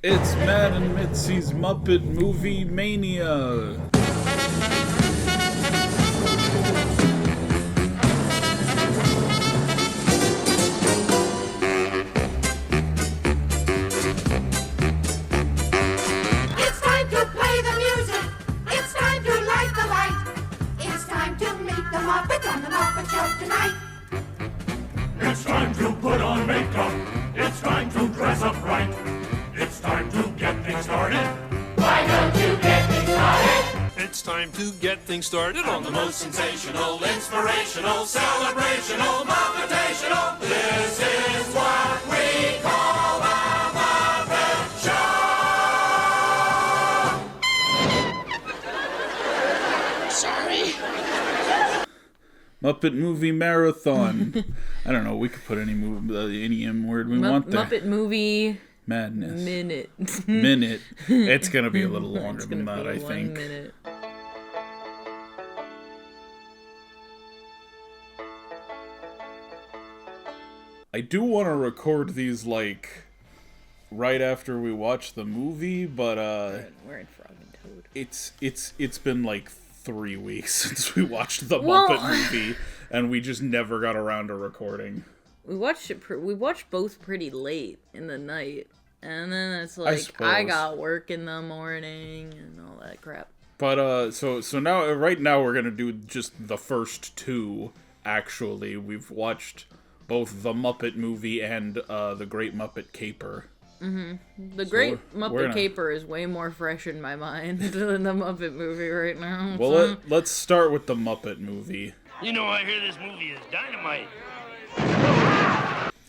It's Matt and Mitzy's Muppet Movie Mania. It's time to play the music. It's time to light the light. It's time to meet the Muppets on the Muppet Show tonight. It's time to put on makeup. It's time to dress up right. It's time to get things started. Why don't you get me started? It's time to get things started on the most sensational, inspirational, celebrational, Muppetational. This is what we call a Muppet Show. Sorry. Muppet Movie Marathon. I don't know, we could put any M word we want there. Muppet Movie... Madness. Minute. Minute. It's gonna be a little longer than that, I 1 think. minute. I do want to record these, like, right after we watch the movie, but, We're in Frog and Toad. it's been, like, 3 weeks since we watched the Well- Muppet movie, and we just never got around to recording. We watched it. We watched both pretty late in the night, and then it's like I suppose. got work in the morning and all that crap. But, so now, right now we're gonna do just the first two, actually. We've watched both the Muppet movie and, the Great Muppet Caper. The Great we're Muppet gonna- Caper is way more fresh in my mind than the Muppet movie right now. Well, let's start with the Muppet movie. You know, I hear this movie is dynamite.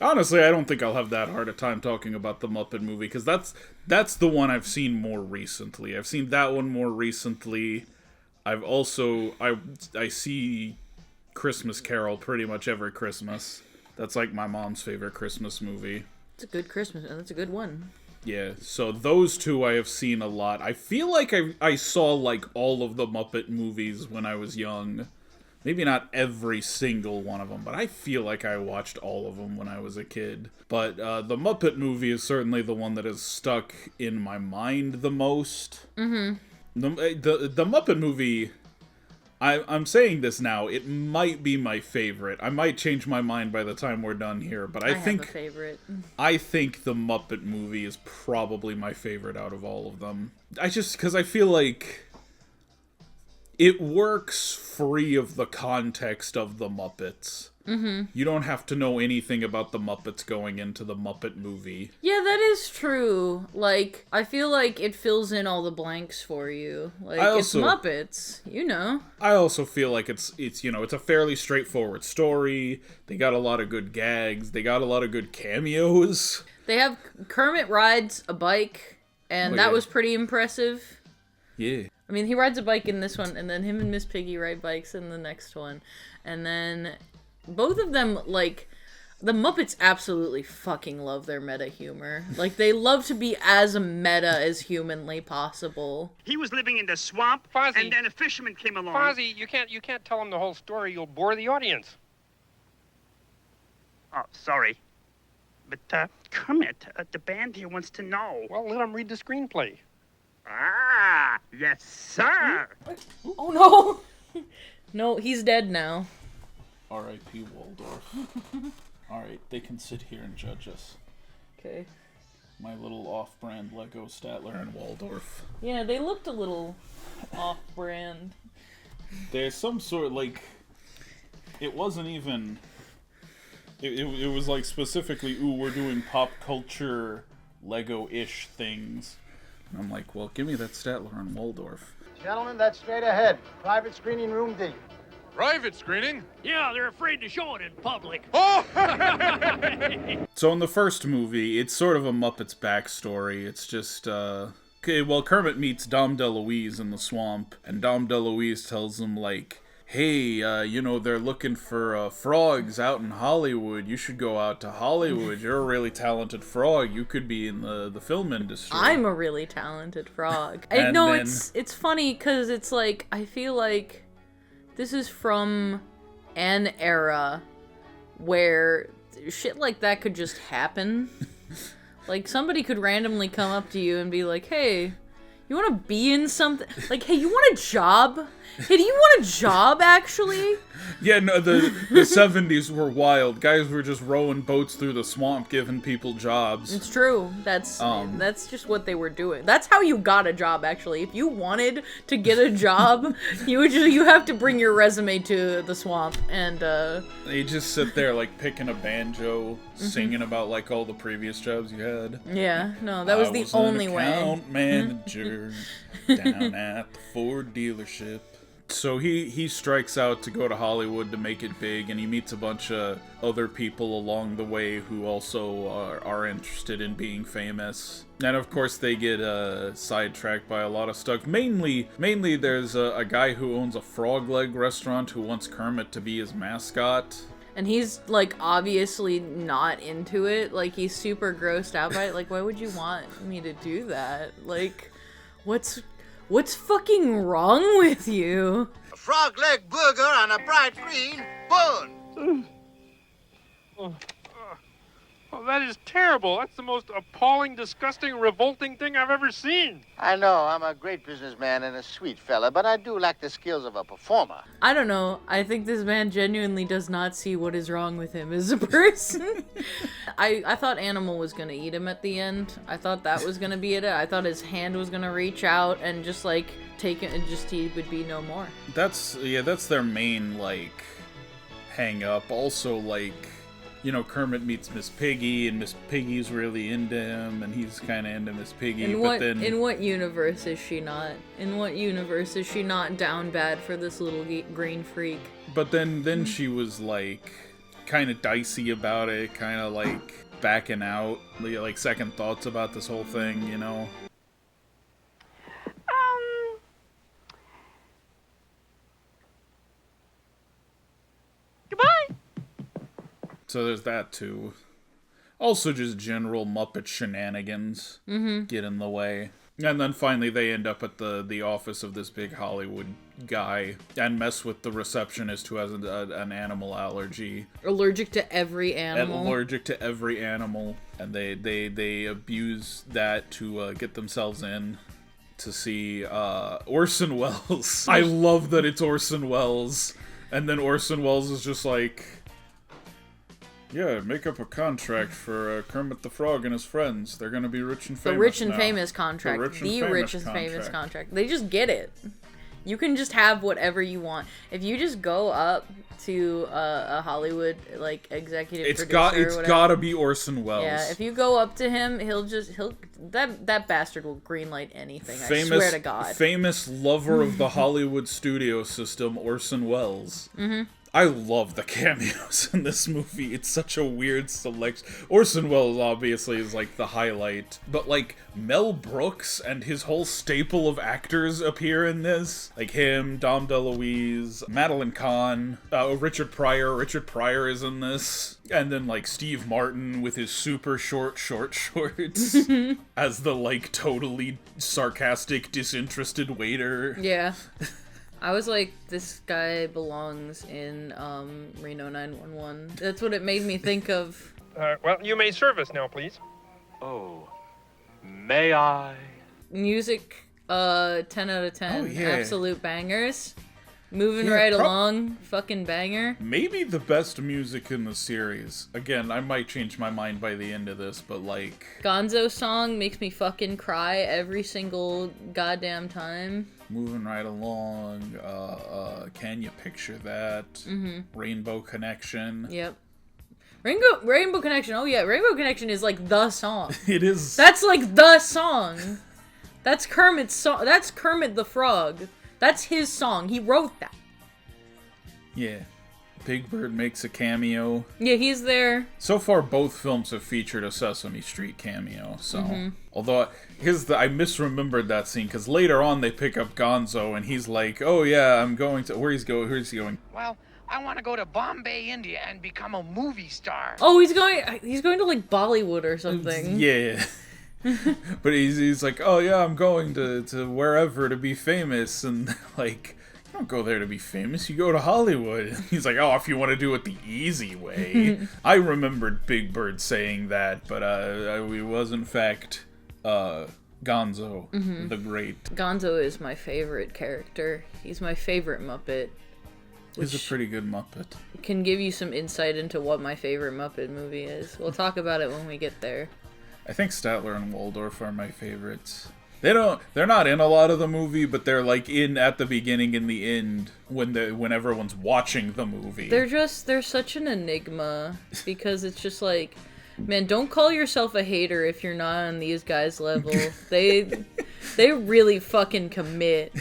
Honestly, I don't think I'll have that hard a time talking about the Muppet movie, because that's the one I've seen more recently. I've seen that one more recently. I've also, I see Christmas Carol pretty much every Christmas. That's like my mom's favorite Christmas movie. It's a good Christmas, and it's a good one. Yeah, so those two I have seen a lot. I feel like I saw, like, all of the Muppet movies when I was young. Maybe not every single one of them, but I feel like I watched all of them when I was a kid. But the Muppet movie is certainly the one that has stuck in my mind the most. Mm-hmm. The Muppet movie, I'm saying this now, it might be my favorite. I might change my mind by the time we're done here, but I think have a favorite. I think the Muppet movie is probably my favorite out of all of them. Because I feel like it works free of the context of the Muppets. Mm-hmm. You don't have to know anything about the Muppets going into the Muppet movie. Yeah, that is true. Like, I feel like it fills in all the blanks for you. Like, it's Muppets, you know. I also feel like it's a fairly straightforward story. They got a lot of good gags. They got a lot of good cameos. They have Kermit rides a bike, and that was pretty impressive. Yeah. I mean, he rides a bike in this one, and then him and Miss Piggy ride bikes in the next one. And then both of them, like, the Muppets absolutely fucking love their meta humor. Like, they love to be as meta as humanly possible. He was living in the swamp, Fozzie. and then a fisherman came along. Fozzie, you can't tell him the whole story. You'll bore the audience. Oh, sorry. But, Kermit, the band here wants to know. Well, let him read the screenplay. Ah, yes, sir. Oh, no! No, he's dead now. R.I.P. Waldorf. Alright, they can sit here and judge us. Okay. My little off-brand Lego Statler and Waldorf. Yeah, they looked a little off-brand. There's some sort, like, it wasn't even, it was like specifically, ooh, we're doing pop culture Lego-ish things. And I'm like, well, give me that Statler and Waldorf. Gentlemen, that's straight ahead. Private screening, room D. Private screening? Yeah, they're afraid to show it in public. Oh! So in the first movie, it's sort of a Muppets backstory. It's just, okay, well, Kermit meets Dom DeLuise in the swamp, and Dom DeLuise tells him, like, hey, they're looking for frogs out in Hollywood. You should go out to Hollywood. You're a really talented frog. You could be in the film industry. I'm a really talented frog. And No, then- it's funny because it's like, I feel like this is from an era where shit like that could just happen. Like, somebody could randomly come up to you and be like, hey, you want to be in something? Like, hey, you want a job? Hey, do you want a job, actually? Yeah, no, the 70s were wild. Guys were just rowing boats through the swamp, giving people jobs. It's true. That's just what they were doing. That's how you got a job, actually. If you wanted to get a job, you have to bring your resume to the swamp, and You just sit there, like, picking a banjo, singing about, like, all the previous jobs you had. yeah, no, that was the only an way. account manager down at the Ford dealership. So he strikes out to go to Hollywood to make it big, and he meets a bunch of other people along the way who also are interested in being famous. And of course they get sidetracked by a lot of stuff. Mainly there's a guy who owns a frog leg restaurant who wants Kermit to be his mascot. And he's, like, obviously not into it. Like, he's super grossed out by it. Like, why would you want me to do that? Like, what's fucking wrong with you? A frog leg burger on a bright green bun. Oh, that is terrible. That's the most appalling, disgusting, revolting thing I've ever seen. I know, I'm a great businessman and a sweet fella, but I do lack the skills of a performer. I don't know. I think this man genuinely does not see what is wrong with him as a person. I thought Animal was gonna eat him at the end. I thought that was gonna be it. I thought his hand was gonna reach out and just, like, take it, and just he would be no more. That's their main, like, hang up. Also, like, you know, Kermit meets Miss Piggy, and Miss Piggy's really into him, and he's kind of into Miss Piggy. In what universe is she not? In what universe is she not down bad for this little green freak? But then she was, like, kind of dicey about it, kind of, like, backing out, like, second thoughts about this whole thing, you know? Goodbye. So there's that, too. Also just general Muppet shenanigans get in the way. And then finally they end up at the office of this big Hollywood guy and mess with the receptionist who has an animal allergy. Allergic to every animal. Allergic to every animal. And they abuse that to get themselves in to see Orson Welles. I love that it's Orson Welles. And then Orson Welles is just like, yeah, make up a contract for Kermit the Frog and his friends. They're gonna be rich and famous. The rich and now. famous contract. The richest famous contract. They just get it. You can just have whatever you want. If you just go up to a Hollywood, like, executive producer, it's gotta be Orson Welles. Yeah, if you go up to him, that bastard will greenlight anything. I swear to God. Famous lover of the Hollywood studio system, Orson Welles. Mm-hmm. I love the cameos in this movie. It's such a weird selection. Orson Welles obviously is, like, the highlight. But, like, Mel Brooks and his whole staple of actors appear in this. Like him, Dom DeLuise, Madeline Kahn, Richard Pryor. Richard Pryor is in this. And then, like, Steve Martin with his super short shorts as the, like, totally sarcastic, disinterested waiter. Yeah. I was like, this guy belongs in Reno 911. That's what it made me think of. Well, you may serve us now, please. Oh, may I? Music, 10 out of 10. Oh, yeah. Absolute bangers. Moving Yeah, right along. Fucking banger. Maybe the best music in the series. Again, I might change my mind by the end of this, but, like, Gonzo song makes me fucking cry every single goddamn time. Moving right along, Can You Picture That? Rainbow Connection. Yep. Rainbow Connection. Oh yeah, Rainbow Connection is like the song. It is. That's like the song. That's Kermit's song. That's Kermit the Frog. That's his song. He wrote that. Yeah. Big Bird makes a cameo. Yeah, he's there. So far, both films have featured a Sesame Street cameo, so... Although, I misremembered that scene, because later on they pick up Gonzo, and he's like, oh yeah, I'm going to... Where's he going? Well, I want to go to Bombay, India, and become a movie star. Oh, he's going to, like, Bollywood or something. Yeah. But he's like, oh yeah, I'm going to wherever to be famous, and like... don't go there to be famous. You go to Hollywood. He's like, oh, if you want to do it the easy way. I remembered Big Bird saying that, but it was in fact Gonzo, the Great. Gonzo is my favorite character. He's my favorite Muppet. He's a pretty good Muppet. Can give you some insight into what my favorite Muppet movie is. We'll talk about it when we get there. I think Statler and Waldorf are my favorites. They're not in a lot of the movie, but they're like in at the beginning and the end when everyone's watching the movie. They're such an enigma because it's just like, man, don't call yourself a hater if you're not on these guys' level. They really fucking commit.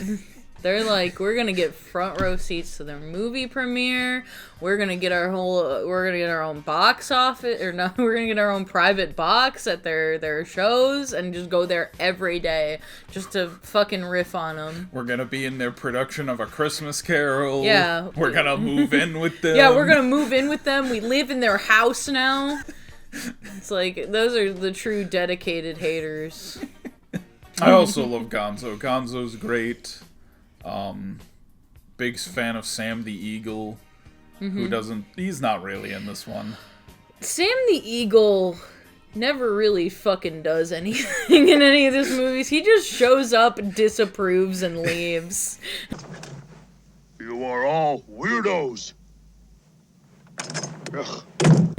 They're like, we're gonna get front row seats to their movie premiere. We're gonna get our own box office, or no, we're gonna get our own private box at their shows and just go there every day just to fucking riff on them. We're gonna be in their production of A Christmas Carol. Yeah. We're gonna move in with them. Yeah, we're gonna move in with them. We live in their house now. It's like, those are the true dedicated haters. I also love Gonzo. Gonzo's great. Big fan of Sam the Eagle, he's not really in this one. Sam the Eagle never really fucking does anything in any of these movies. He just shows up, disapproves, and leaves. You are all weirdos. Ugh.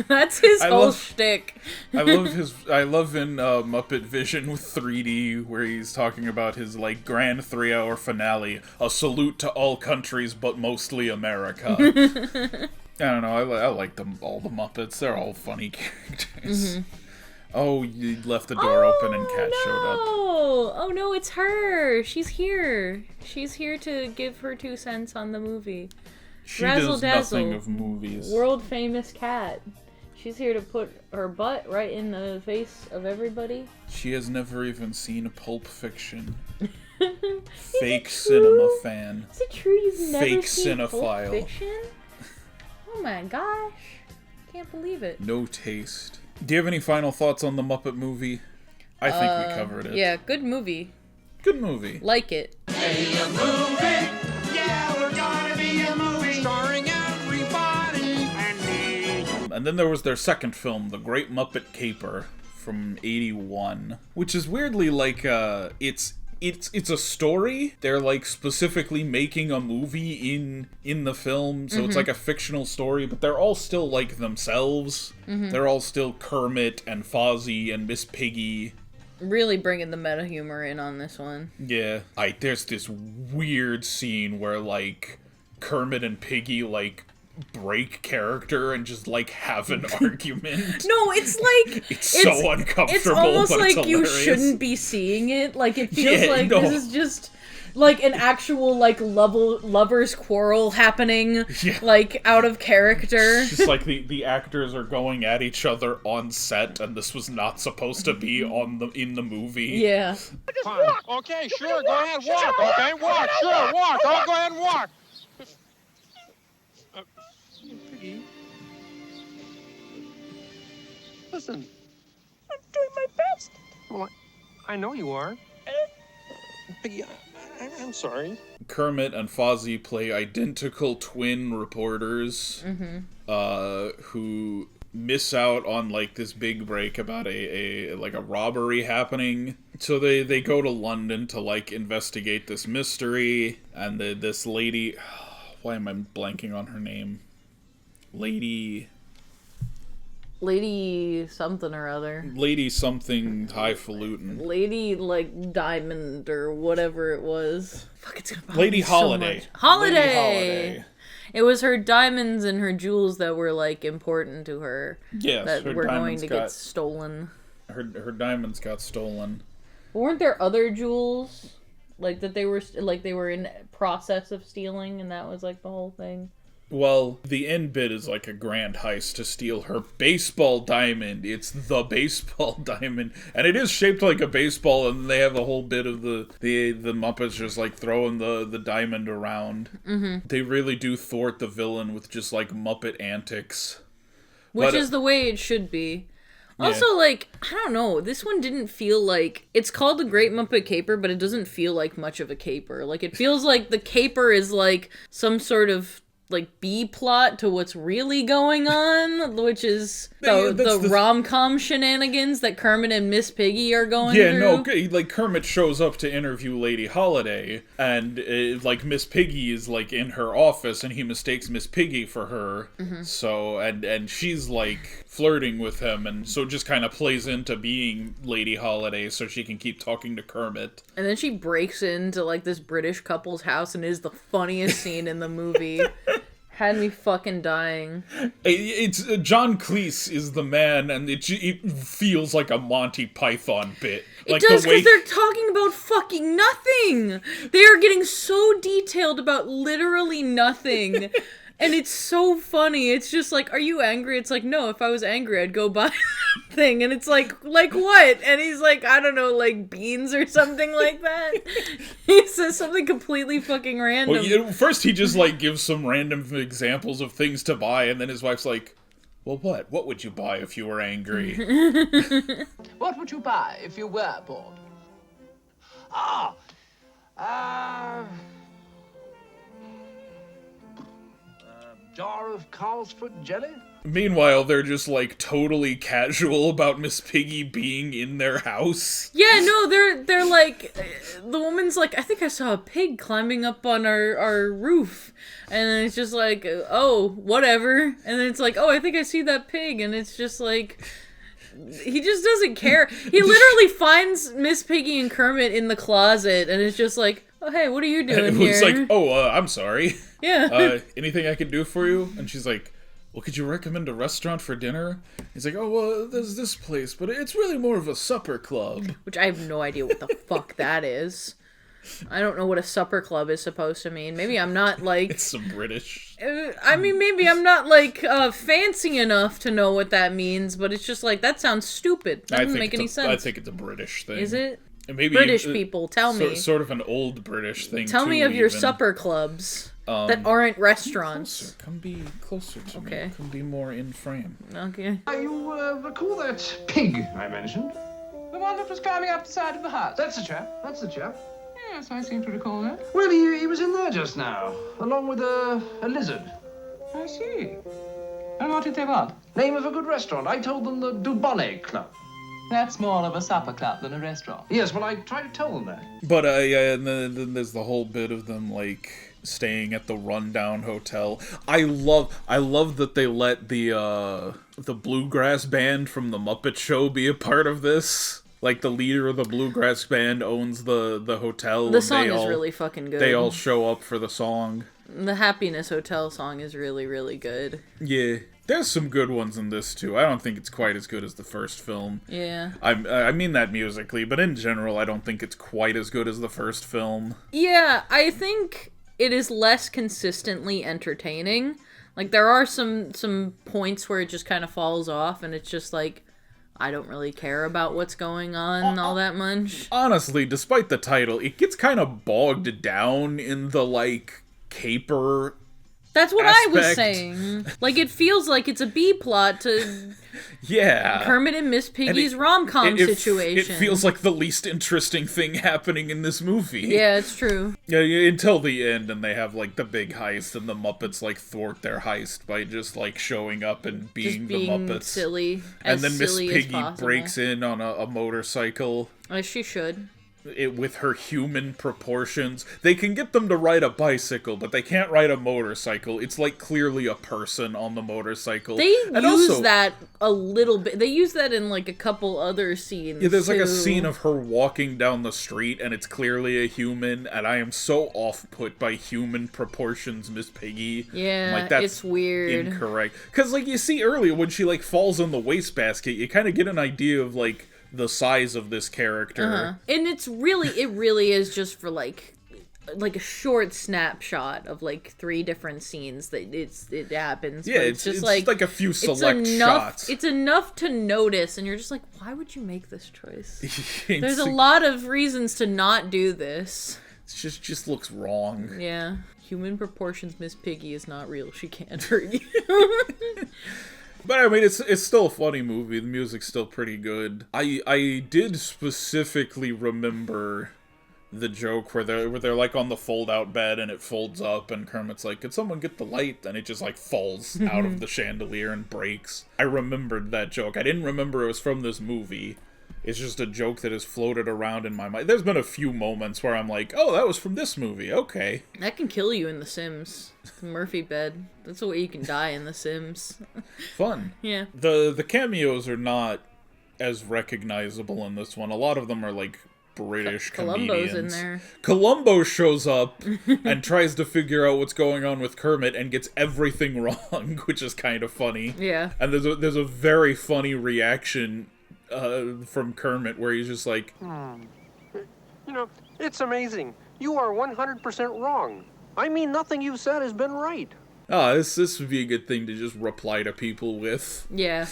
That's his whole shtick. I love in Muppet Vision with 3D where he's talking about his like grand 3-hour finale, a salute to all countries but mostly America. I don't know, I like them all, the Muppets. They're all funny characters. Oh, you left the door open and Kat showed up. Oh no, it's her. She's here. She's here to give her 2 cents on the movie. She Razzle does dazzle. nothing of movies. World famous cat. She's here to put her butt right in the face of everybody. She has never even seen Pulp Fiction. Fake cinema fan. Is it true you've never Fake seen cinephile. Pulp Fiction? Oh my gosh. Can't believe it. No taste. Do you have any final thoughts on the Muppet Movie? I think we covered it. Yeah, good movie. Good movie. Like it. And then there was their second film, The Great Muppet Caper, from '81, which is weirdly like it's a story. They're like specifically making a movie in the film, so it's like a fictional story, but they're all still like themselves. They're all still Kermit and Fozzie and Miss Piggy. Really bringing the meta humor in on this one. Yeah. There's this weird scene where like Kermit and Piggy like break character and just like have an argument. No, it's like it's so uncomfortable. It's almost but like it's you hilarious. shouldn't be seeing it. Like it feels like no. this is just like an actual like lovers quarrel happening. Yeah. Like out of character. It's just like the actors are going at each other on set, and this was not supposed to be in the movie. Yeah. Fine. Okay, sure, go ahead, walk. Okay, walk, sure, walk. I'll go ahead and walk. Piggy. Listen. I'm doing my best. Well, I know you are. Piggy, I'm sorry. Kermit and Fozzie play identical twin reporters who miss out on like this big break about a robbery happening. So they go to London to like investigate this mystery, and this lady, why am I blanking on her name? Lady something or other. Lady something highfalutin. Lady like Diamond or whatever it was. Fuck, it's gonna bother Lady me so Holiday. much. Holiday. Lady Holiday. It was her diamonds and her jewels that were like important to her. Yes, that her were going diamonds to got get stolen. Her diamonds got stolen. But weren't there other jewels like that they were in process of stealing, and that was like the whole thing? Well, the end bit is like a grand heist to steal her baseball diamond. It's the baseball diamond, and it is shaped like a baseball. And they have a whole bit of the Muppets just like throwing the diamond around. They really do thwart the villain with just like Muppet antics, Which but, is the way it should be. Also, like, I don't know, this one didn't feel like... It's called The Great Muppet Caper, but it doesn't feel like much of a caper. Like, it feels like the caper is, like, some sort of, like, B-plot to what's really going on, which is the rom-com shenanigans that Kermit and Miss Piggy are going through. Yeah, no, like, Kermit shows up to interview Lady Holiday, and, like, Miss Piggy is, like, in her office, and he mistakes Miss Piggy for her, so, and she's, like, flirting with him, and so just kind of plays into being Lady Holiday so she can keep talking to Kermit. And then she breaks into, like, this British couple's house and is the funniest scene in the movie. Had me fucking dying. It's John Cleese is the man, and it feels like a Monty Python bit. It does, because they're talking about fucking nothing. They are getting so detailed about literally nothing. And it's so funny. It's just like, are you angry? It's like, no, if I was angry, I'd go buy that thing. And it's like what? And he's like, I don't know, like beans or something like that. He says something completely fucking random. Well, first he just, like, gives some random examples of things to buy, and then his wife's like, well, what? What would you buy if you were angry? What would you buy if you were bored? Jar of cow's foot jelly? Meanwhile, they're just, like, totally casual about Miss Piggy being in their house. Yeah, no, they're like, the woman's like, I think I saw a pig climbing up on our roof. And then it's just like, oh, whatever. And then it's like, oh, I think I see that pig. And it's just like, he just doesn't care. He literally finds Miss Piggy and Kermit in the closet, and it's just like, oh, hey, what are you doing here? It's like, oh, I'm sorry. Yeah. Anything I can do for you? And she's like, well, could you recommend a restaurant for dinner? He's like, oh, well, there's this place, but it's really more of a supper club. Which I have no idea what the fuck that is. I don't know what a supper club is supposed to mean. Maybe I'm not, like... It's some British. I mean, maybe I'm not, like, fancy enough to know what that means, but it's just like, that sounds stupid. That doesn't make any sense. I think it's a British thing. Is it? Maybe British people, tell me. Sort of an old British thing, Tell me of your supper clubs that aren't restaurants. Come be closer to Okay. me. Come be more in frame. Okay. You recall that pig I mentioned? The one that was climbing up the side of the house. That's the chap. That's the chap. Yes, I seem to recall that. Well, he was in there just now, along with a lizard. I see. And what did they want? Name of a good restaurant. I told them the Dubonnet Club. That's more of a supper club than a restaurant. Yes, well, I tried to tell them that. But, yeah, and then there's the whole bit of them, like, staying at the rundown hotel. I love that they let the bluegrass band from the Muppet Show be a part of this. Like, the leader of the bluegrass band owns the hotel. The song is really fucking good. They all show up for the song. The Happiness Hotel song is really, really good. Yeah. There's some good ones in this, too. I don't think it's quite as good as the first film. Yeah. I mean that musically, but in general, I don't think it's quite as good as the first film. Yeah, I think it is less consistently entertaining. Like, there are some points where it just kind of falls off, and it's just like, I don't really care about what's going on all that much. Honestly, despite the title, it gets kind of bogged down in the, like, caper That's what aspect. I was saying. Like, it feels like it's a B-plot to yeah. Kermit and Miss Piggy's rom-com situation. It feels like the least interesting thing happening in this movie. Yeah, it's true. Yeah, until the end, and they have, like, the big heist, and the Muppets, like, thwart their heist by just, like, showing up and being the Muppets. Silly. And then Miss silly Piggy breaks in on a motorcycle. As she should. With her human proportions. They can get them to ride a bicycle, but they can't ride a motorcycle. It's like clearly a person on the motorcycle. They use that a little bit. They use that in like a couple other scenes. Yeah, there's too. like a scene of her walking down the street and it's clearly a human, and I am so off-put by human proportions, Miss Piggy. Yeah, like, that's it's weird. Incorrect. Because like you see earlier when she like falls in the wastebasket, you kind of get an idea of like the size of this character. And it really is just for like a short snapshot of like 3 different scenes that it happens. Yeah, but it's just like a few select shots. It's enough to notice, and you're just like, why would you make this choice? There's a lot of reasons to not do this. It just looks wrong. Yeah. Human proportions Miss Piggy is not real. She can't hurt you. But I mean, it's still a funny movie. The music's still pretty good. I did specifically remember the joke where they're like on the fold-out bed and it folds up and Kermit's like, "Could someone get the light?" And it just like falls out of the chandelier and breaks. I remembered that joke. I didn't remember it was from this movie. It's just a joke that has floated around in my mind. There's been a few moments where I'm like, "Oh, that was from this movie. Okay." That can kill you in The Sims. The Murphy bed. That's the way you can die in The Sims. Fun. Yeah. The cameos are not as recognizable in this one. A lot of them are like British comedians. Columbo's in there. Columbo shows up and tries to figure out what's going on with Kermit and gets everything wrong, which is kind of funny. Yeah. And there's a very funny reaction from Kermit where he's just like, You know, it's amazing. You are 100% wrong. I mean, nothing you've said has been right. this would be a good thing to just reply to people with. Yeah.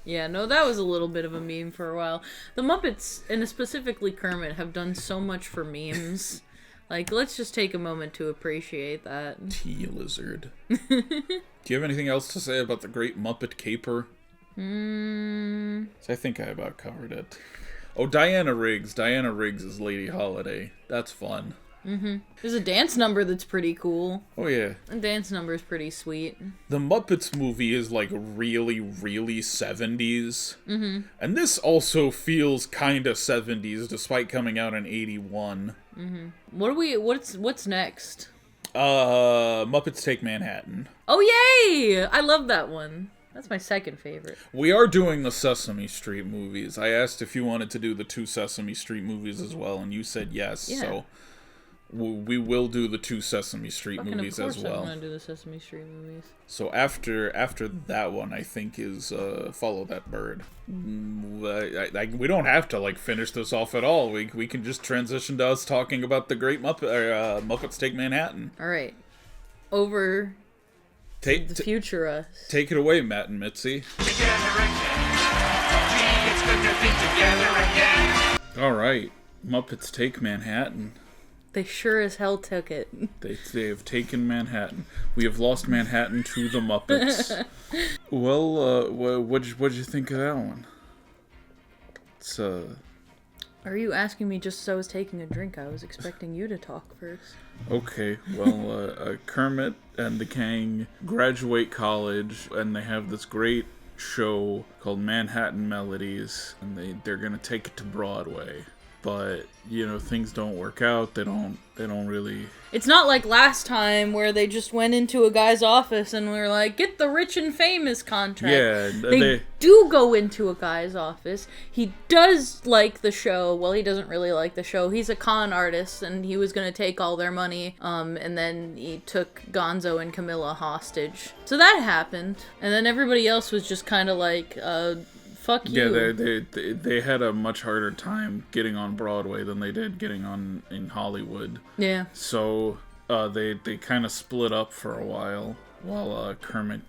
Yeah, no, that was a little bit of a meme for a while. The Muppets, and specifically Kermit, have done so much for memes. Like, let's just take a moment to appreciate that. T-Lizard. Do you have anything else to say about the Great Muppet Caper? I think I about covered it. Oh, Diana Riggs. Diana Riggs is Lady Holiday. That's fun. There's a dance number that's pretty cool. Oh, yeah. The dance number is pretty sweet. The Muppets movie is, like, really, really 70s. And this also feels kinda 70s, despite coming out in 81. What's next? Muppets Take Manhattan. Oh, yay! I love that one. That's my second favorite. We are doing the Sesame Street movies. I asked if you wanted to do the 2 Sesame Street movies as well, and you said yes. Yeah. So we will do the 2 Sesame Street movies as well. Of course I want to do the Sesame Street movies. So after that one, I think is Follow That Bird. We don't have to like finish this off at all. We can just transition to us talking about the Great Muppets Take Manhattan. All right, over. The future us. Take it away, Matt and Mitzy. Together again. Gee, it's good to be together again. All right, Muppets Take Manhattan. They sure as hell took it. They have taken Manhattan. We have lost Manhattan to the Muppets. Well, what'd you think of that one? It's Are you asking me just as I was taking a drink? I was expecting you to talk first. Okay, well, Kermit and the gang graduate college, and they have this great show called Manhattan Melodies, and they're gonna take it to Broadway. But, you know, things don't work out. They don't really... It's not like last time where they just went into a guy's office and were like, get the rich and famous contract. Yeah, they do go into a guy's office. He does like the show. Well, he doesn't really like the show. He's a con artist, and he was going to take all their money. And then he took Gonzo and Camilla hostage. So that happened. And then everybody else was just kind of like... fuck you. Yeah, they had a much harder time getting on Broadway than they did getting on in Hollywood. Yeah. So they kind of split up for a while Kermit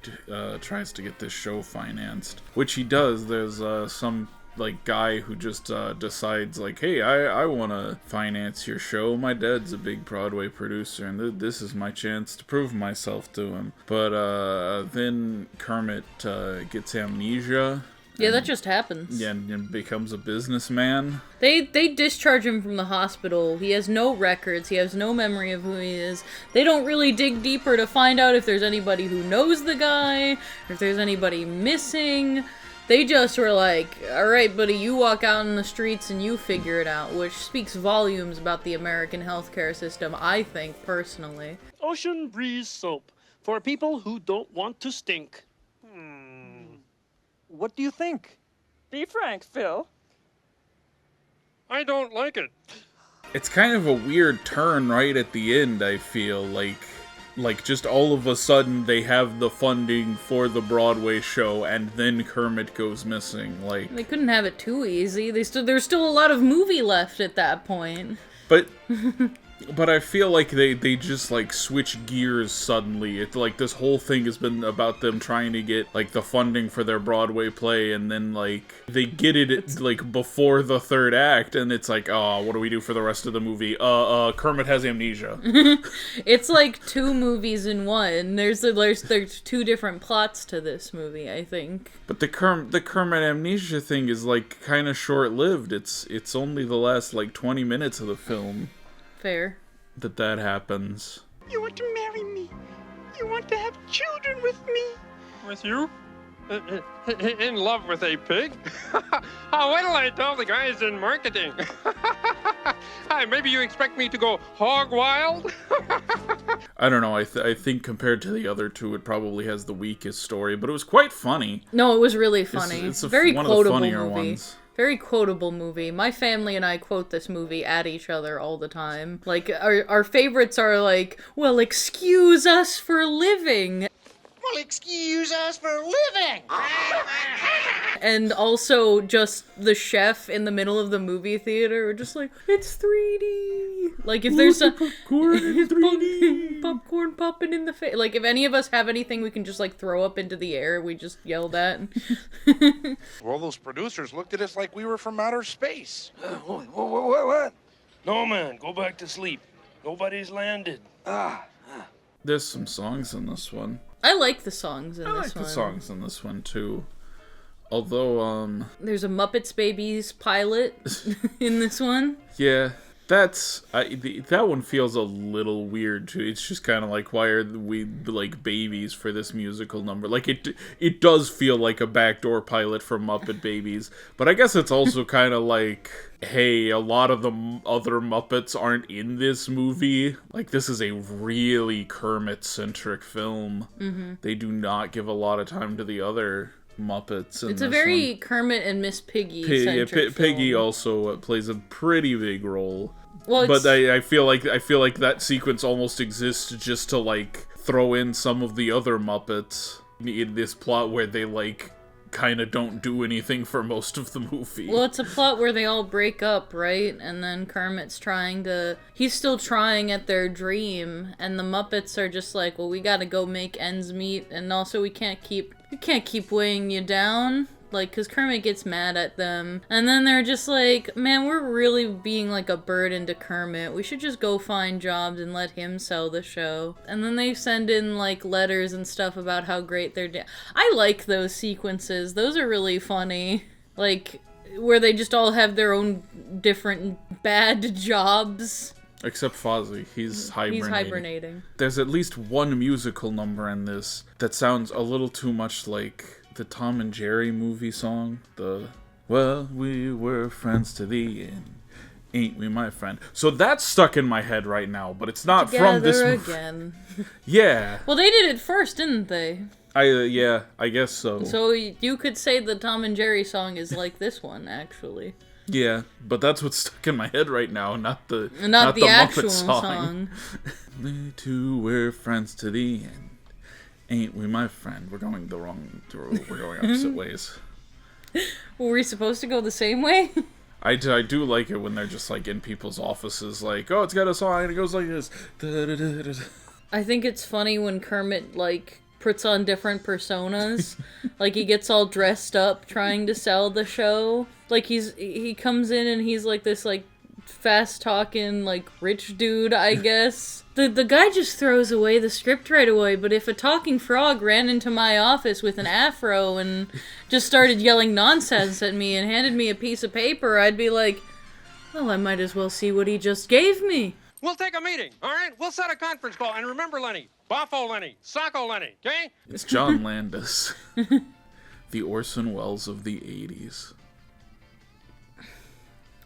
tries to get this show financed, which he does. There's some like guy who just decides like, hey, I want to finance your show. My dad's a big Broadway producer, and this is my chance to prove myself to him. But then Kermit gets amnesia. Yeah, that just happens. Yeah, and becomes a businessman. They discharge him from the hospital. He has no records. He has no memory of who he is. They don't really dig deeper to find out if there's anybody who knows the guy, or if there's anybody missing. They just were like, all right, buddy, you walk out in the streets and you figure it out, which speaks volumes about the American healthcare system, I think, personally. Ocean breeze soap for people who don't want to stink. What do you think? Be frank, Phil. I don't like it. It's kind of a weird turn right at the end, I feel. Like just all of a sudden they have the funding for the Broadway show, and then Kermit goes missing. Like, they couldn't have it too easy. There's still a lot of movie left at that point. But But I feel like they just, like, switch gears suddenly. It's like this whole thing has been about them trying to get, like, the funding for their Broadway play, and then, like, they get it, like, before the third act, and it's like, oh, what do we do for the rest of the movie? Kermit has amnesia. It's like 2 movies in one. There's 2 different plots to this movie, I think. But the Kermit amnesia thing is, like, kind of short-lived. It's only the last, like, 20 minutes of the film. Fair. That happens. You want to marry me? You want to have children with me? With you? In love with a pig? Oh, wait till I tell the guys in marketing. Hi, maybe you expect me to go hog wild? I don't know, I think compared to the other 2, it probably has the weakest story, but it was quite funny. No, it was really funny. It's very one quotable of the funnier movie. ones. Very quotable movie. My family and I quote this movie at each other all the time. Like, our favorites are like, well, excuse us for living. Well, excuse us for living. And also just the chef in the middle of the movie theater. We're just like, it's 3D. Like, if there's a popcorn in 3D. Popcorn popping in the face. Like, if any of us have anything we can just, like, throw up into the air, we just yell that. Well, those producers looked at us like we were from outer space. What? No, man, go back to sleep. Nobody's landed. There's some songs in this one. I like the songs in I this like one. the songs in this one, too. Although, There's a Muppets Babies pilot in this one. yeah, that one feels a little weird, too. It's just kind of like, why are we, like, babies for this musical number? Like, it does feel like a backdoor pilot for Muppet Babies, but I guess it's also kind of like, hey, a lot of the other Muppets aren't in this movie. Like, this is a really Kermit-centric film. Mm-hmm. They do not give a lot of time to the other Muppets. It's a very Kermit and Miss Piggy centric film. Piggy also plays a pretty big role. Well, but I feel like that sequence almost exists just to, like, throw in some of the other Muppets in this plot where they, like, kind of don't do anything for most of the movie. Well, it's a plot where they all break up, right? And then Kermit's he's still trying at their dream, and the Muppets are just like, well, we gotta go make ends meet, and also we can't keep weighing you down. Like, because Kermit gets mad at them. And then they're just like, man, we're really being like a burden to Kermit. We should just go find jobs and let him sell the show. And then they send in, like, letters and stuff about how great they're I like those sequences. Those are really funny. Like, where they just all have their own different bad jobs. Except Fozzie. He's hibernating. There's at least one musical number in this that sounds a little too much like the Tom and Jerry movie song, well, we were friends to the end, ain't we, my friend? So that's stuck in my head right now, but it's not from this movie. Again. Yeah. Well, they did it first, didn't they? Yeah, I guess so. So you could say the Tom and Jerry song is like this one, actually. Yeah, but that's what's stuck in my head right now, not the actual Muppet song. We two were friends to the end. Ain't we, my friend? We're going opposite ways. Were we supposed to go the same way? I do like it when they're just, like, in people's offices, like, oh, it's got a song, and it goes like this. I think it's funny when Kermit, like, puts on different personas. Like, he gets all dressed up trying to sell the show. Like, he comes in and he's, like, this, like, fast-talking, like, rich dude, I guess. The guy just throws away the script right away, but if a talking frog ran into my office with an afro and just started yelling nonsense at me and handed me a piece of paper, I'd be like, well, I might as well see what he just gave me. We'll take a meeting, all right? We'll set a conference call, and remember Lenny. Boffo Lenny. Socko Lenny, okay? It's John Landis. The Orson Welles of the 80s.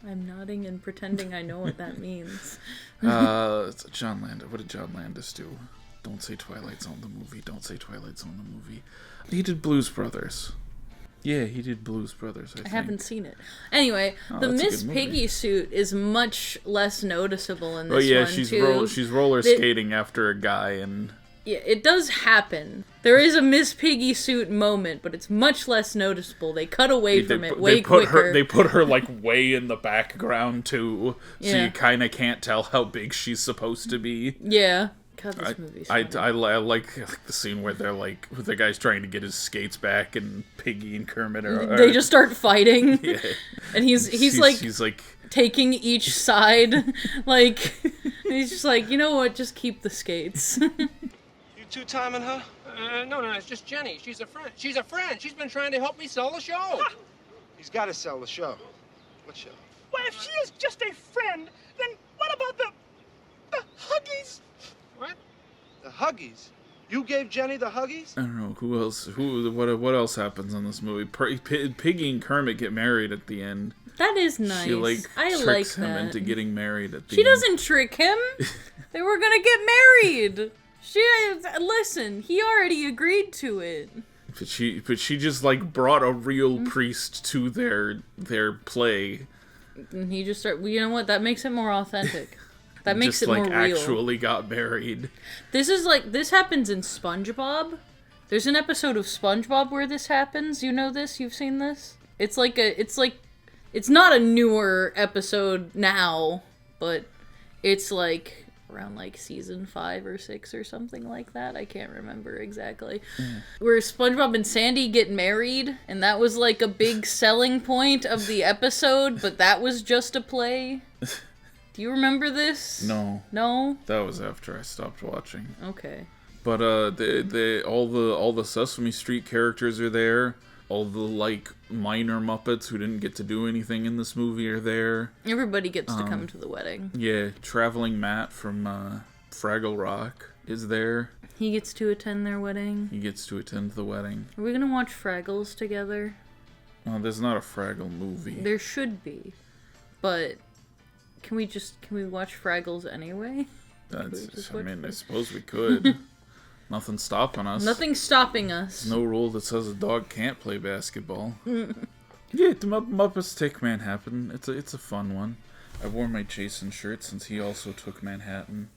I'm nodding and pretending I know what that means. It's John Landis. What did John Landis do? Don't say Twilight Zone the movie. Don't say Twilight Zone the movie. He did Blues Brothers. Yeah, he did Blues Brothers, I think. I haven't seen it. Anyway, the Miss Piggy suit is much less noticeable in this one, she's roller skating after a guy, and Yeah, it does happen. There is a Miss Piggy suit moment, but it's much less noticeable. They cut away from it way quicker. They put her like way in the background too, so you kind of can't tell how big she's supposed to be. Yeah. God, this movie's funny. I like the scene where they're like, where the guy's trying to get his skates back, and Piggy and Kermit are they just start fighting. Yeah. And he's like taking each side, like he's just like, you know what, just keep the skates. You two-timing her? No, it's just Jenny. She's a friend. She's been trying to help me sell the show. He's got to sell the show. What show? Well, if she is just a friend, then what about the Huggies? What? The Huggies? You gave Jenny the Huggies? I don't know who else. What else happens in this movie? Piggy and Kermit get married at the end. That is nice. She tricks him into getting married at the end. She doesn't trick him. They were gonna get married. Listen, he already agreed to it. But she just like brought a real priest to their play. And he just started. You know what? That makes it more authentic. That makes it more real. Actually got married. This happens in SpongeBob. There's an episode of SpongeBob where this happens. You know this? You've seen this? It's not a newer episode now, but it's like around like season 5 or 6 or something like that. I can't remember exactly. Where SpongeBob and Sandy get married, and that was like a big selling point of the episode, but that was just a play. Do you remember this? No. No? That was after I stopped watching. Okay. But all the Sesame Street characters are there. All the like minor Muppets who didn't get to do anything in this movie are there. Everybody gets to come to the wedding. Yeah, Traveling Matt from Fraggle Rock is there. He gets to attend their wedding. He gets to attend the wedding. Are we gonna watch Fraggles together? Oh, there's not a Fraggle movie. There should be, but can we watch Fraggles anyway? I suppose we could. Nothing's stopping us. Nothing's stopping us. No rule that says a dog can't play basketball. Yeah, the Muppets Take Manhattan. It's a fun one. I wore my Jason shirt since he also took Manhattan.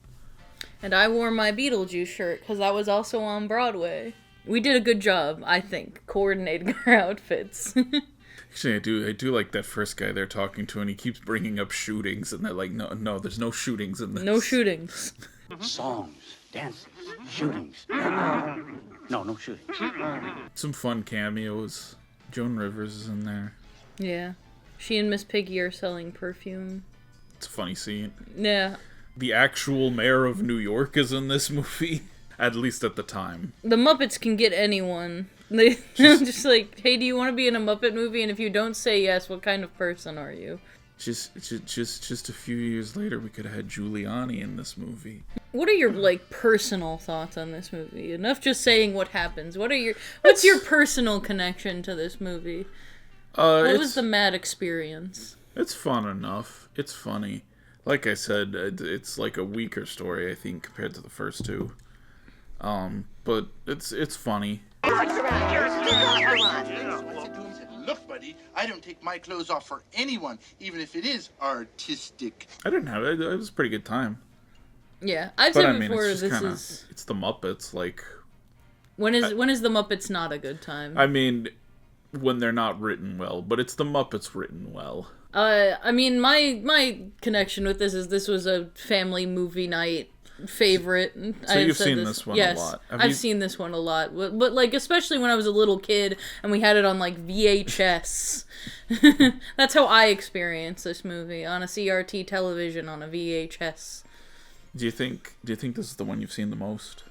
And I wore my Beetlejuice shirt because that was also on Broadway. We did a good job, I think, coordinating our outfits. Actually, I do like that first guy they're talking to, and he keeps bringing up shootings, and they're like, no, there's no shootings in this. No shootings. Songs, dances, shootings. No shootings. Some fun cameos. Joan Rivers is in there. Yeah. She and Miss Piggy are selling perfume. It's a funny scene. Yeah. The actual mayor of New York is in this movie. At least at the time. The Muppets can get anyone. They just like, hey, do you want to be in a Muppet movie? And if you don't say yes, what kind of person are you? Just a few years later, we could have had Giuliani in this movie. What are your like personal thoughts on this movie? Enough just saying what happens. What's your personal connection to this movie? What was the mad experience? It's fun enough. It's funny. Like I said, it's like a weaker story, I think, compared to the first two. But it's funny. Look, buddy, I don't take my clothes off for anyone, even if it is artistic. I didn't have it. It was a pretty good time. Yeah, I've said before, it's the Muppets. Like, when is the Muppets not a good time? I mean, when they're not written well, but it's the Muppets written well. I mean, my connection with this was a family movie night favorite. So you've seen this one a lot. I've seen this one a lot, but like especially when I was a little kid and we had it on like VHS. That's how I experienced this movie, on a CRT television on a VHS. Do you think this is the one you've seen the most?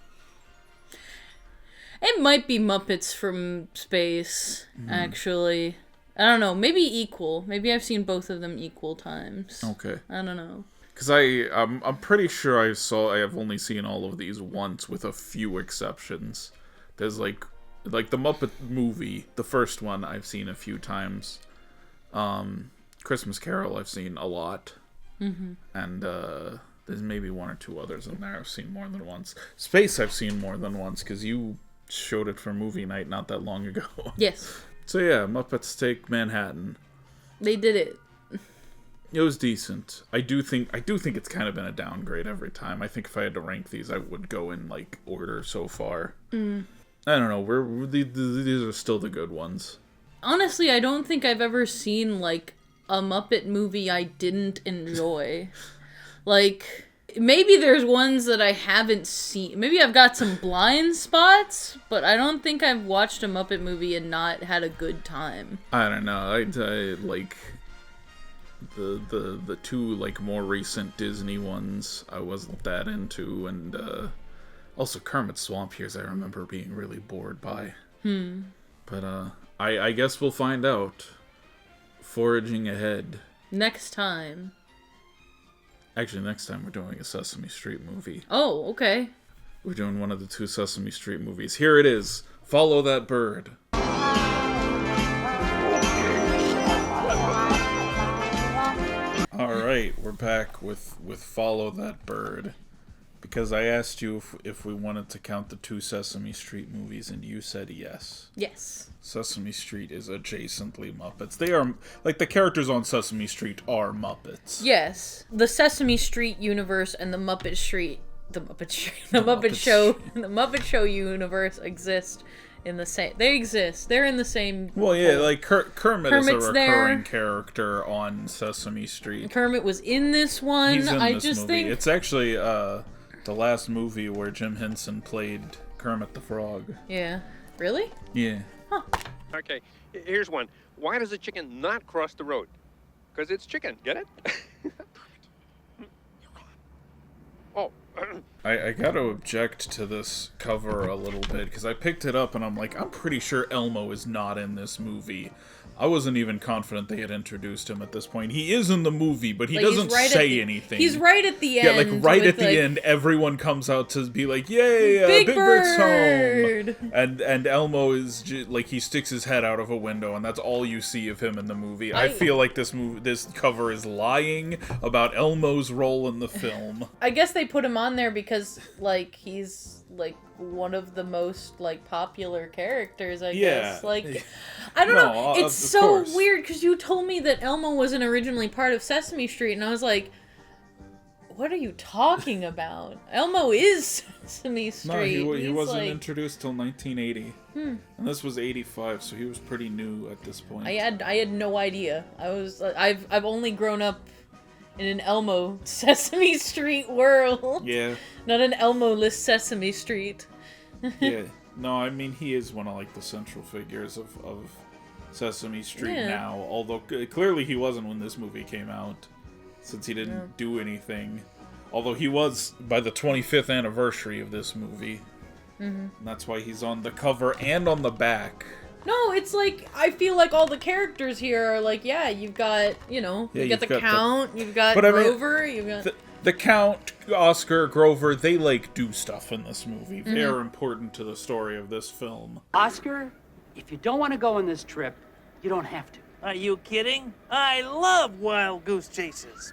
It might be Muppets from Space, actually. I don't know, maybe equal. Maybe I've seen both of them equal times. Okay. I don't know. Because I'm pretty sure I have only seen all of these once, with a few exceptions. There's like the Muppet Movie, the first one, I've seen a few times. Christmas Carol I've seen a lot. Mm-hmm. And there's maybe one or two others in there I've seen more than once. Space I've seen more than once, because you showed it for movie night not that long ago. Yes. So yeah, Muppets Take Manhattan. They did it. It was decent. I do think it's kind of been a downgrade every time. I think if I had to rank these, I would go in like order so far. I don't know. These are still the good ones. Honestly, I don't think I've ever seen like a Muppet movie I didn't enjoy. Like, maybe there's ones that I haven't seen. Maybe I've got some blind spots, but I don't think I've watched a Muppet movie and not had a good time. I don't know. I like the two like more recent Disney ones I wasn't that into, and also Kermit's Swamp Years I remember being really bored by. But I guess we'll find out. Foraging ahead. Next time. Actually, next time we're doing a Sesame Street movie. Oh, okay. We're doing one of the 2 Sesame Street movies. Here it is. Follow That Bird. Alright, we're back with Follow That Bird. Because I asked you if we wanted to count the 2 Sesame Street movies, and you said yes. Yes. Sesame Street is adjacently Muppets. They are, like, the characters on Sesame Street are Muppets. Yes. The Sesame Street universe and the Muppet Show universe exist in the same. They exist. They're in the same. Well, yeah, like Kermit is a Kermit's recurring character on Sesame Street. Kermit was in this one. He's in this just movie. think It's actually the last movie where Jim Henson played Kermit the Frog. Yeah. Really? Yeah. Huh. Okay, here's one. Why does a chicken not cross the road? Because it's chicken. Get it? Oh. I gotta object to this cover a little bit, because I picked it up and I'm like, I'm pretty sure Elmo is not in this movie. I wasn't even confident they had introduced him at this point. He is in the movie, but he doesn't say anything. He's right at the end. Yeah, like right at the end, everyone comes out to be like, "Yay, Big Bird's home!" And Elmo is like he sticks his head out of a window, and that's all you see of him in the movie. I feel like this cover is lying about Elmo's role in the film. I guess they put him on there because like he's like one of the most like popular characters, I guess. Like, I don't know. It's so weird because you told me that Elmo wasn't originally part of Sesame Street, and I was like, what are you talking about? Elmo is Sesame Street. No, he wasn't introduced till 1980. And this was 85, so he was pretty new at this point. I had no idea. I've only grown up in an Elmo Sesame Street world. Yeah. Not an Elmo-less Sesame Street. Yeah. No, I mean, he is one of, like, the central figures of Sesame Street now. Although, clearly he wasn't when this movie came out, since he didn't do anything. Although he was by the 25th anniversary of this movie. And that's why he's on the cover and on the back. No, it's like, I feel like all the characters here are like, you've got, you've got the Count, you've got Grover, you've got... The Count, Oscar, Grover, they, like, do stuff in this movie. They're important to the story of this film. Oscar, if you don't want to go on this trip, you don't have to. Are you kidding? I love wild goose chases.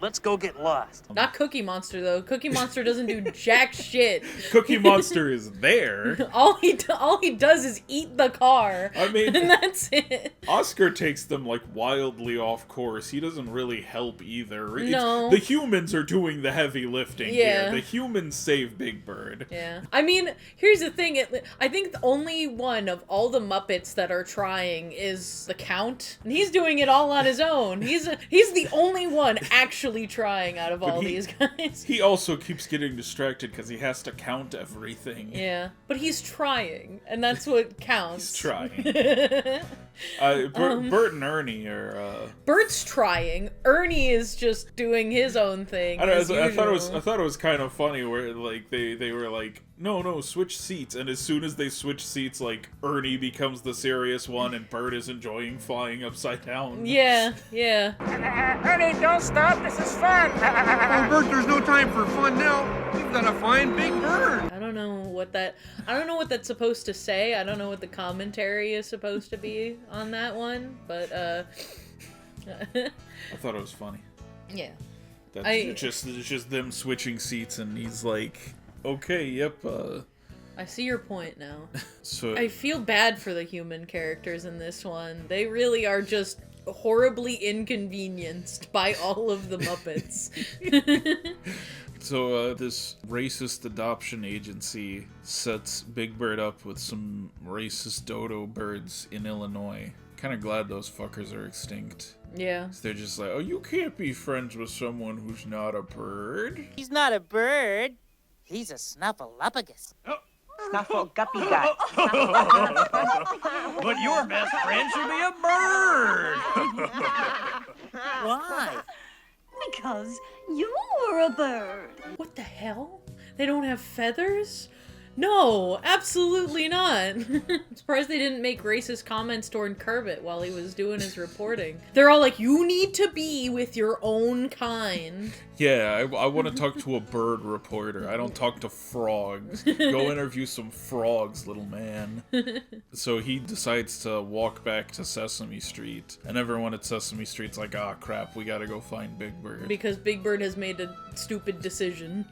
Let's go get lost. Not Cookie Monster, though. Cookie Monster doesn't do jack shit. Cookie Monster is there. All he does is eat the car. I mean, and that's it. Oscar takes them, like, wildly off course. He doesn't really help either. No. The humans are doing the heavy lifting here. The humans save Big Bird. Yeah. I mean, here's the thing. I think the only one of all the Muppets that are trying is the Count. And he's doing it all on his own. He's the only one actually trying out of all these guys. He also keeps getting distracted because he has to count everything. Yeah, but he's trying, and that's what counts. He's trying. Bert and Ernie are. Bert's trying. Ernie is just doing his own thing. I thought it was kind of funny where like they were like, no, switch seats, and as soon as they switch seats, like Ernie becomes the serious one, and Bert is enjoying flying upside down. Yeah. Ernie, don't stop. This is fun. Oh, Bert, there's no time for fun now. We've got to find Big Bird. I don't know what that's supposed to say. I don't know what the commentary is supposed to be on that one, but I thought it was funny. Yeah. It's just them switching seats, and he's like, okay, yep. I see your point now. So I feel bad for the human characters in this one. They really are just horribly inconvenienced by all of the Muppets. So this racist adoption agency sets Big Bird up with some racist dodo birds in Illinois. Kind of glad those fuckers are extinct. Yeah. So they're just like, oh, you can't be friends with someone who's not a bird. He's not a bird. He's a snuffleupagus. Snuffle guppy gut. But your best friend should be a bird. Why? Because you're a bird. What the hell? They don't have feathers? No, absolutely not. I'm surprised they didn't make racist comments toward Kermit while he was doing his reporting. They're all like, you need to be with your own kind. Yeah, I want to talk to a bird reporter. I don't talk to frogs. Go interview some frogs, little man. So he decides to walk back to Sesame Street. And everyone at Sesame Street's like, ah, crap, we gotta go find Big Bird. Because Big Bird has made a stupid decision.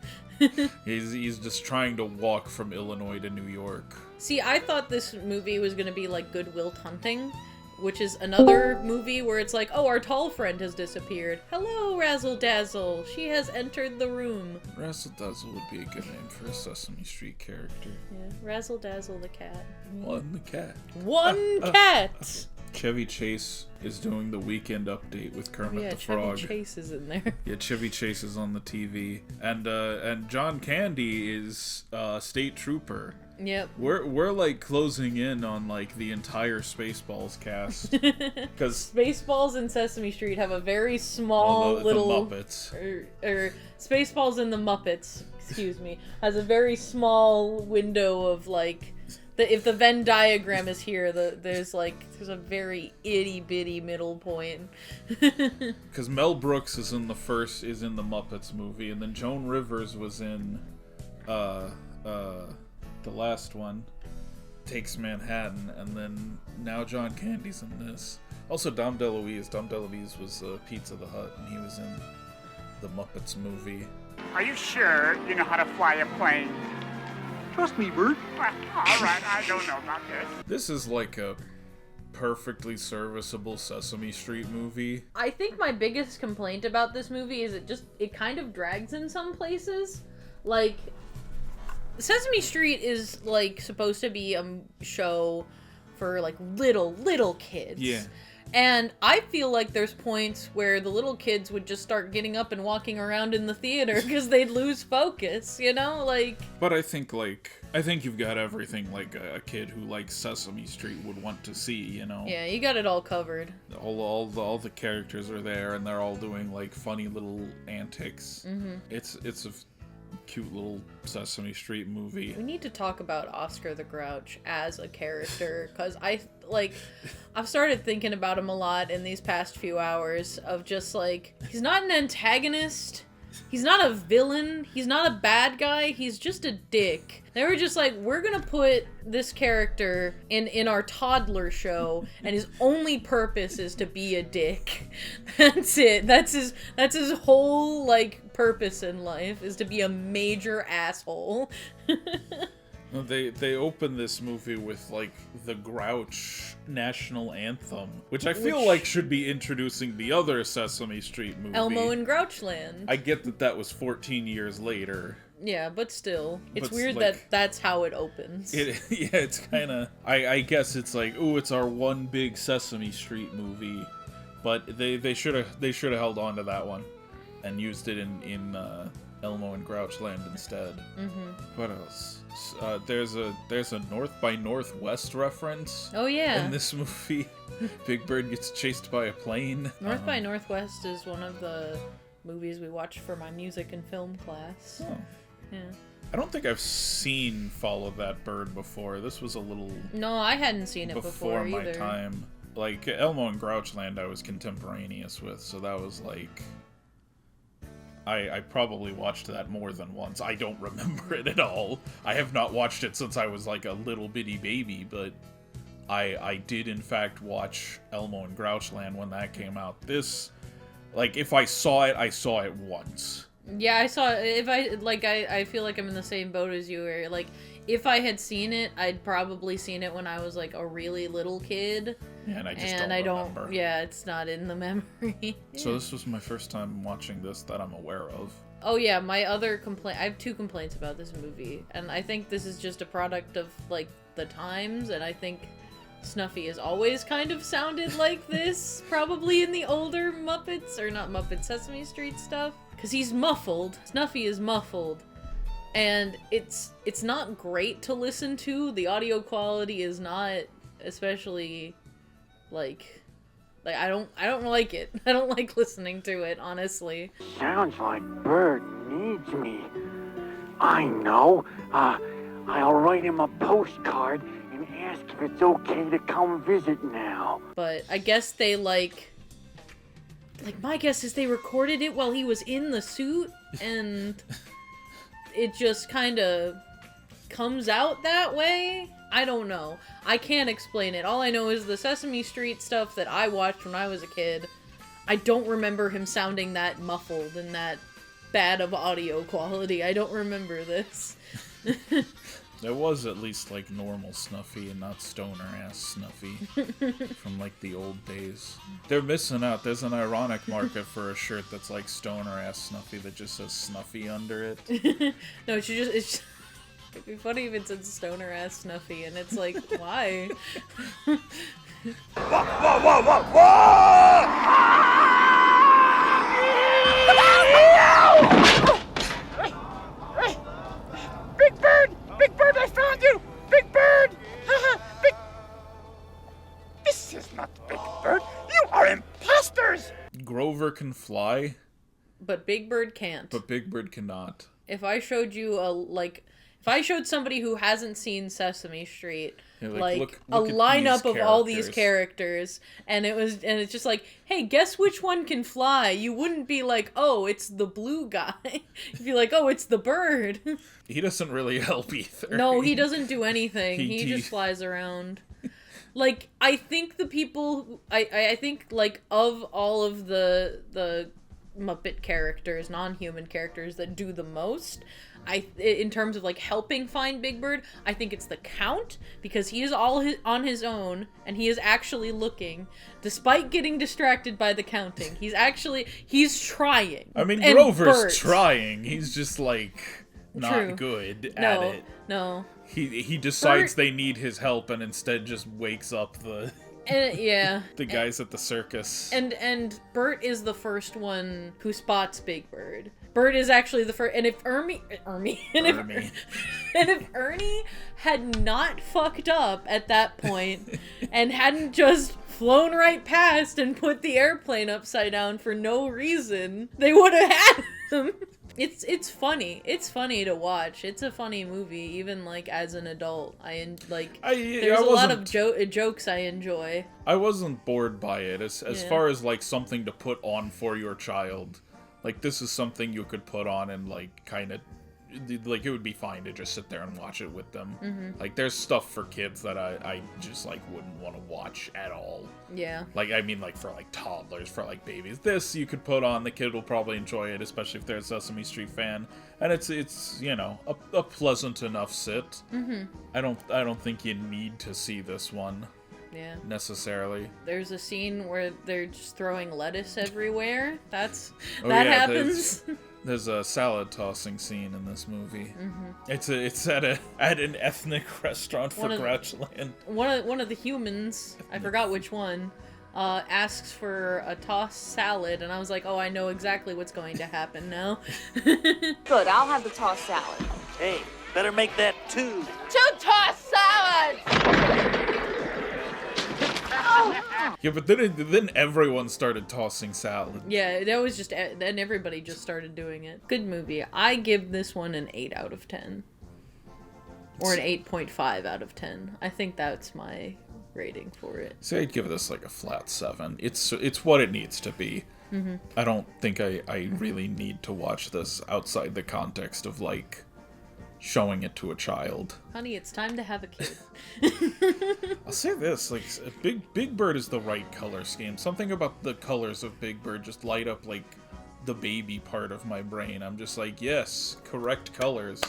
He's just trying to walk from Illinois to New York. See, I thought this movie was gonna be like Good Will Hunting, which is another movie where it's like, oh, our tall friend has disappeared. Hello, Razzle Dazzle. She has entered the room. Razzle Dazzle would be a good name for a Sesame Street character. Yeah, Razzle Dazzle the cat. One the cat. One cat! Chevy Chase is doing the weekend update with Kermit the Frog. Chevy Chase is in there. Yeah, Chevy Chase is on the TV, and John Candy is State Trooper. Yep. We're like closing in on like the entire Spaceballs cast because Spaceballs and Sesame Street have a very small little the Muppets or Spaceballs and the Muppets, excuse me, has a very small window of like. If the Venn diagram is here, there's a very itty bitty middle point. Because Mel Brooks is in the Muppets movie, and then Joan Rivers was in the last one, Takes Manhattan, and then now John Candy's in this. Also Dom DeLuise. Dom DeLuise was Pizza the Hut, and he was in the Muppets movie. Are you sure you know how to fly a plane? Trust me, Bert. Well, all right, I don't know about this. This is like a perfectly serviceable Sesame Street movie. I think my biggest complaint about this movie is it kind of drags in some places. Like, Sesame Street is like supposed to be a show for like little kids. Yeah. And I feel like there's points where the little kids would just start getting up and walking around in the theater because they'd lose focus, you know? Like... But I think you've got everything like a kid who likes Sesame Street would want to see, you know? Yeah, you got it all covered. All the characters are there, and they're all doing like funny little antics. Mm-hmm. It's a cute little Sesame Street movie. We need to talk about Oscar the Grouch as a character, because I've started thinking about him a lot in these past few hours of just like, he's not an antagonist, he's not a villain, he's not a bad guy, he's just a dick. They were just like, we're gonna put this character in our toddler show, and his only purpose is to be a dick. That's it. That's his whole like purpose in life, is to be a major asshole. They open this movie with like the Grouch national anthem, which I feel like should be introducing the other Sesame Street movie, Elmo in Grouchland. I get that was 14 years later. Yeah, but still, it's But, weird like, that that's how it opens. Yeah, it's kind of. I guess it's like, ooh, it's our one big Sesame Street movie, but they should have held on to that one, and used it in Elmo and Grouchland instead. Mm-hmm. What else? There's a North by Northwest reference. Oh yeah. In this movie, Big Bird gets chased by a plane. North by Northwest is one of the movies we watched for my music and film class. Oh. Yeah. I don't think I've seen Follow That Bird before. This was a little... No, I hadn't seen it before my either. time. Like, Elmo and Grouchland I was contemporaneous with, so that was like... I probably watched that more than once. I don't remember it at all. I have not watched it since I was like a little bitty baby, but I did in fact watch Elmo and Grouchland when that came out. This... Like, if I saw it once. Yeah, I saw it. I feel like I'm in the same boat as you, where, like, if I had seen it, I'd probably seen it when I was like a really little kid. Yeah, and I just don't remember. Yeah, it's not in the memory. So this was my first time watching this that I'm aware of. Oh yeah, my other complaint, I have 2 complaints about this movie, and I think this is just a product of, like, the times, and I think Snuffy has always kind of sounded like this, probably in the older Muppets, or not Muppets, Sesame Street stuff, because he's muffled. Snuffy is muffled, and it's not great to listen to. The audio quality is not especially, like I don't like it. I don't like listening to it, honestly. Sounds like Bird needs me. I know. I'll write him a postcard and ask if it's okay to come visit now. But I guess they like my guess is they recorded it while he was in the suit, and it just kind of comes out that way. I don't know. I can't explain it. All I know is the Sesame Street stuff that I watched when I was a kid, I don't remember him sounding that muffled and that bad of audio quality. I don't remember this. There was at least, like, normal Snuffy and not stoner-ass Snuffy from, like, the old days. They're missing out. There's an ironic market for a shirt that's, like, stoner-ass Snuffy that just says Snuffy under it. No, it's it'd be funny if it said stoner-ass Snuffy, and it's like, why? Whoa, whoa, whoa, whoa, whoa! Big Bird! Big Bird, I found you! Big Bird! Big... This is not Big Bird. You are imposters! Grover can fly. But Big Bird can't. But Big Bird cannot. If I showed you if I showed somebody who hasn't seen Sesame Street, yeah, look a lineup of all these characters, and it's just like, hey, guess which one can fly? You wouldn't be like, oh, it's the blue guy. You'd be like, oh, it's the bird. He doesn't really help either. No, he doesn't do anything. He just flies around. Like, I think the people, I think, like, of all of the Muppet characters, non-human characters that do the most, in terms of, like, helping find Big Bird, I think it's the Count, because he is on his own, and he is actually looking, despite getting distracted by the counting. He's trying. I mean, and Grover's Bert. trying. He's just, like, not True. Good at it. No. He decides Bert... they need his help and instead just wakes up the guys at the circus. And Bert is the first one who spots Big Bird. Bert is actually the first, and if Ernie had not fucked up at that point and hadn't just flown right past and put the airplane upside down for no reason, they would have had him. It's funny. It's funny to watch. It's a funny movie, even, like, as an adult. There's a lot of jokes I enjoy. I wasn't bored by it. As far as, like, something to put on for your child, like, this is something you could put on and, like, kind of, like, it would be fine to just sit there and watch it with them. Mm-hmm. Like, there's stuff for kids that I just, like, wouldn't want to watch at all. Yeah. Like, I mean, like, for, like, toddlers, for, like, babies. This you could put on, the kid will probably enjoy it, especially if they're a Sesame Street fan. And it's you know, a pleasant enough sit. Mm-hmm. I don't think you need to see this one. Yeah. Necessarily. There's a scene where they're just throwing lettuce everywhere. That happens. There's a salad tossing scene in this movie. Mm-hmm. It's at an ethnic restaurant for Grouchland. One of the humans, I forgot which one, asks for a tossed salad, and I was like, oh, I know exactly what's going to happen now. Good, I'll have the tossed salad. Hey, better make that 2. 2 tossed salads! Yeah, but then everyone started tossing salad. Yeah, that was just, then everybody just started doing it. Good movie. I give this one an 8 out of 10. Or an 8.5 out of 10. I think that's my rating for it. See, I'd give this like a flat 7. It's what it needs to be. Mm-hmm. I don't think I really need to watch this outside the context of, like, showing it to a child. Honey, it's time to have a kid. I'll say this, like, Big Bird is the right color scheme. Something about the colors of Big Bird just light up, like, the baby part of my brain. I'm just like, yes, correct colors.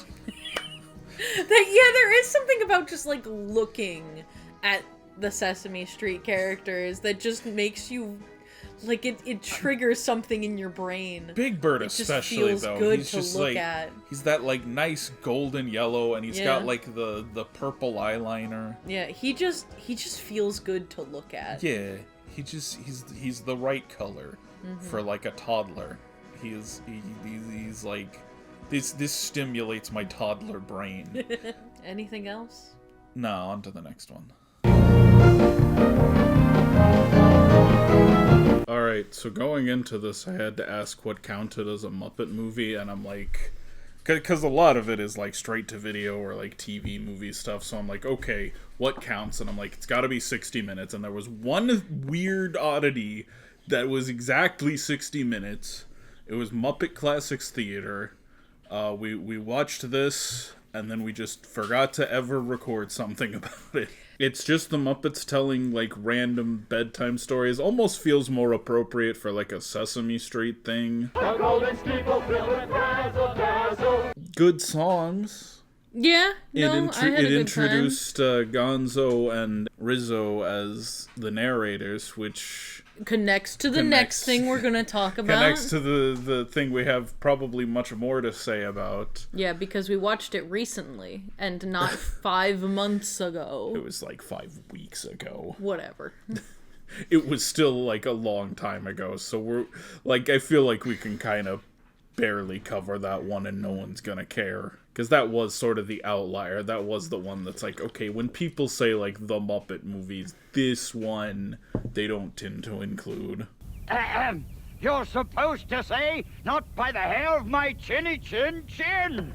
There is something about just like looking at the Sesame Street characters that just makes you like it triggers something in your brain. Big Bird it especially just feels though. Good he's to just look like at. he's that like nice golden yellow, and he's got like the purple eyeliner. Yeah, he just feels good to look at. Yeah, he's the right color for like a toddler. He's like this stimulates my toddler brain. Anything else? No, on to the next one. Alright, so going into this, I had to ask what counted as a Muppet movie, and I'm like... Because a lot of it is, like, straight-to-video or, like, TV movie stuff, so I'm like, okay, what counts? And I'm like, it's gotta be 60 minutes, and there was one weird oddity that was exactly 60 minutes. It was Muppet Classics Theater. We watched this, and then we just forgot to ever record something about it. It's just the Muppets telling, like, random bedtime stories. Almost feels more appropriate for, like, a Sesame Street thing. Good songs. Yeah, It introduced Gonzo and Rizzo as the narrators, which... Connects to the next thing we're gonna talk about. Connects to the thing we have probably much more to say about. Yeah, because we watched it recently, and not 5 months ago. It was like 5 weeks ago. Whatever. It was still like a long time ago, so we're like, I feel like we can kind of barely cover that one and no one's gonna care. Because that was sort of the outlier. That was the one that's like, okay, when people say like the Muppet movies, this one they don't tend to include. You're supposed to say, not by the hair of my chinny chin chin.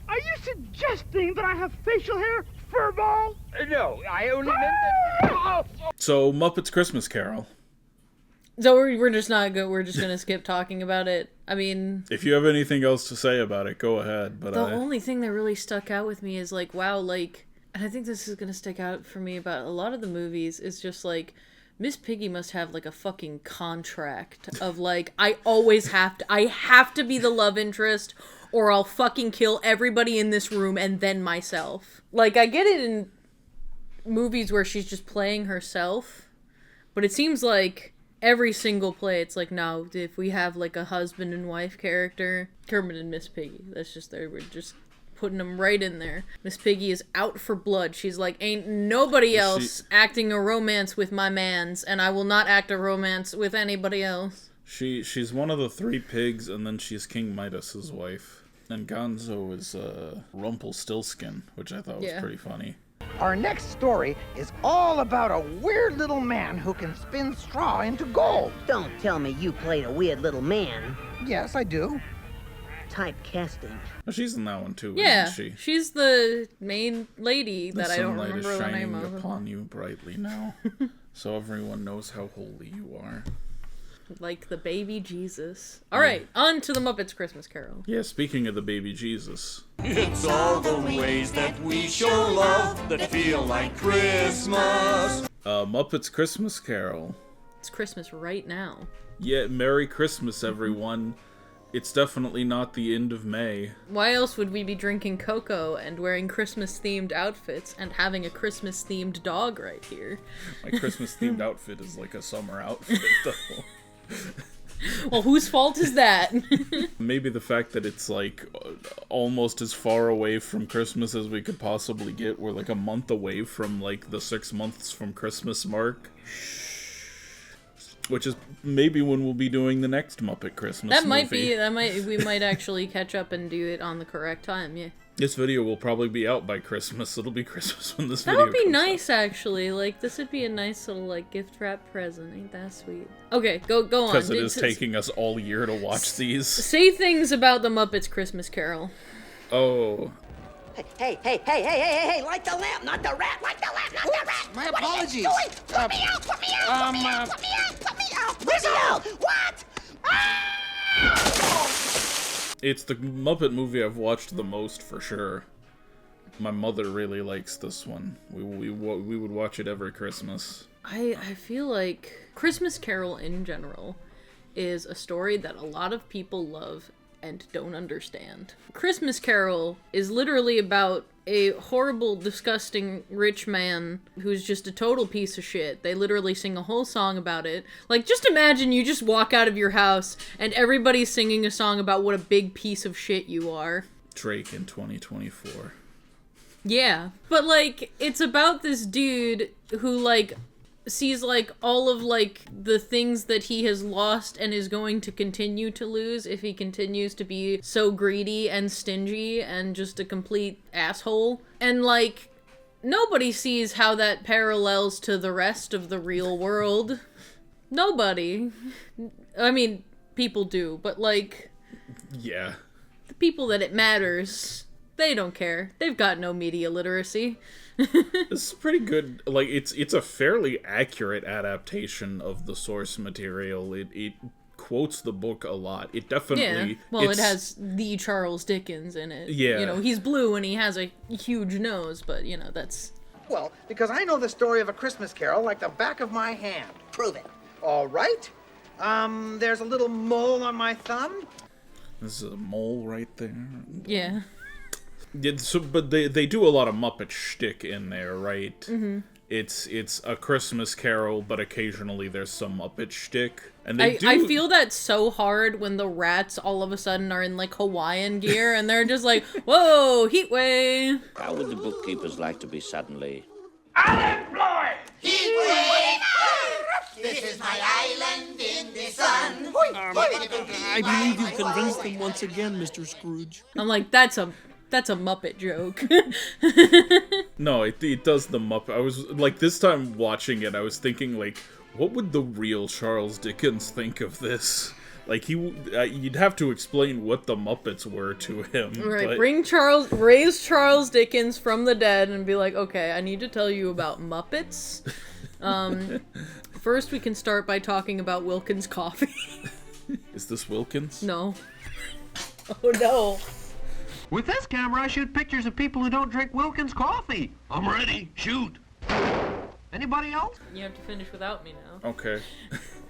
Are you suggesting that I have facial hair, furball? No, I only meant that... So, Muppets Christmas Carol. So we're just not good. We're just gonna skip talking about it. I mean, if you have anything else to say about it, go ahead. But the only thing that really stuck out with me is like, wow, like, and I think this is gonna stick out for me about a lot of the movies. Is just like, Miss Piggy must have like a fucking contract of like, I have to be the love interest, or I'll fucking kill everybody in this room and then myself. Like, I get it in movies where she's just playing herself, but it seems like every single play, it's like, no, if we have like a husband and wife character, Kermit and Miss Piggy, that's just there. We're just putting them right in there. Miss Piggy is out for blood. She's like, ain't nobody else acting a romance with my mans, and I will not act a romance with anybody else. She's one of the 3 pigs, and then she's King Midas's wife. And Gonzo is Rumpelstiltskin, which I thought was pretty funny. Our next story is all about a weird little man who can spin straw into gold. Don't tell me you played a weird little man. Yes, I do. Typecasting. Well, she's in that one too, yeah, isn't she? She's the main lady that I don't remember the name of. The sun light is shining upon you brightly now, so everyone knows how holy you are. Like the baby Jesus. Alright, on to the Muppets Christmas Carol. Yeah, speaking of the baby Jesus. It's all the ways that we show love that feel like Christmas. Muppets Christmas Carol. It's Christmas right now. Yeah, Merry Christmas, everyone. It's definitely not the end of May. Why else would we be drinking cocoa and wearing Christmas-themed outfits and having a Christmas-themed dog right here? My Christmas-themed outfit is like a summer outfit, though. Well, whose fault is that? Maybe the fact that it's like almost as far away from Christmas as we could possibly get. We're like a month away from like the 6 months from Christmas mark. Which is maybe when we'll be doing the next Muppet Christmas movie. We might actually catch up and do it on the correct time, yeah. This video will probably be out by Christmas. It'll be Christmas when this video comes out. That would be nice, actually. Like, this would be a nice little, like, gift wrap present. Ain't that sweet? Okay, go on. Because it is taking us all year to watch these. Say things about the Muppets Christmas Carol. Oh. Hey, light the lamp, not the rat, light the lamp, not the rat! My apologies. Put me out! Put me out! What? It's the Muppet movie I've watched the most, for sure. My mother really likes this one. We would watch it every Christmas. I feel like Christmas Carol in general is a story that a lot of people love, and don't understand. Christmas Carol is literally about a horrible, disgusting rich man who's just a total piece of shit. They literally sing a whole song about it. Like, just imagine you just walk out of your house and everybody's singing a song about what a big piece of shit you are. Drake in 2024. Yeah. But, like, it's about this dude who, like, sees, like, all of, like, the things that he has lost and is going to continue to lose if he continues to be so greedy and stingy and just a complete asshole. And, like, nobody sees how that parallels to the rest of the real world. Nobody. I mean, people do, but, like... Yeah. The people that it matters, they don't care. They've got no media literacy. This is pretty good. Like, it's a fairly accurate adaptation of the source material. It quotes the book a lot. It definitely... Yeah, well, it has the Charles Dickens in it. Yeah. You know, he's blue and he has a huge nose, but, you know, that's... Well, because I know the story of A Christmas Carol like the back of my hand. Prove it. All right. There's a little mole on my thumb. This is a mole right there. Yeah. But they do a lot of Muppet shtick in there, right? Mm-hmm. It's A Christmas Carol, but occasionally there's some Muppet shtick. And I feel that so hard when the rats all of a sudden are in, like, Hawaiian gear, and they're just like, whoa, heat wave! How would the bookkeepers like to be suddenly... Unemployed! Heat wave! This is my island in the sun. I believe you've convinced them once again, Mr. Scrooge. I'm like, that's a Muppet joke. No, it does the Muppet. I was, like, this time watching it, I was thinking, like, what would the real Charles Dickens think of this? Like, you'd have to explain what the Muppets were to him. Right, raise Charles Dickens from the dead and be like, okay, I need to tell you about Muppets. First, we can start by talking about Wilkins coffee. Is this Wilkins? No. Oh, no. With this camera, I shoot pictures of people who don't drink Wilkins coffee. I'm ready. Shoot. Anybody else? You have to finish without me now. Okay.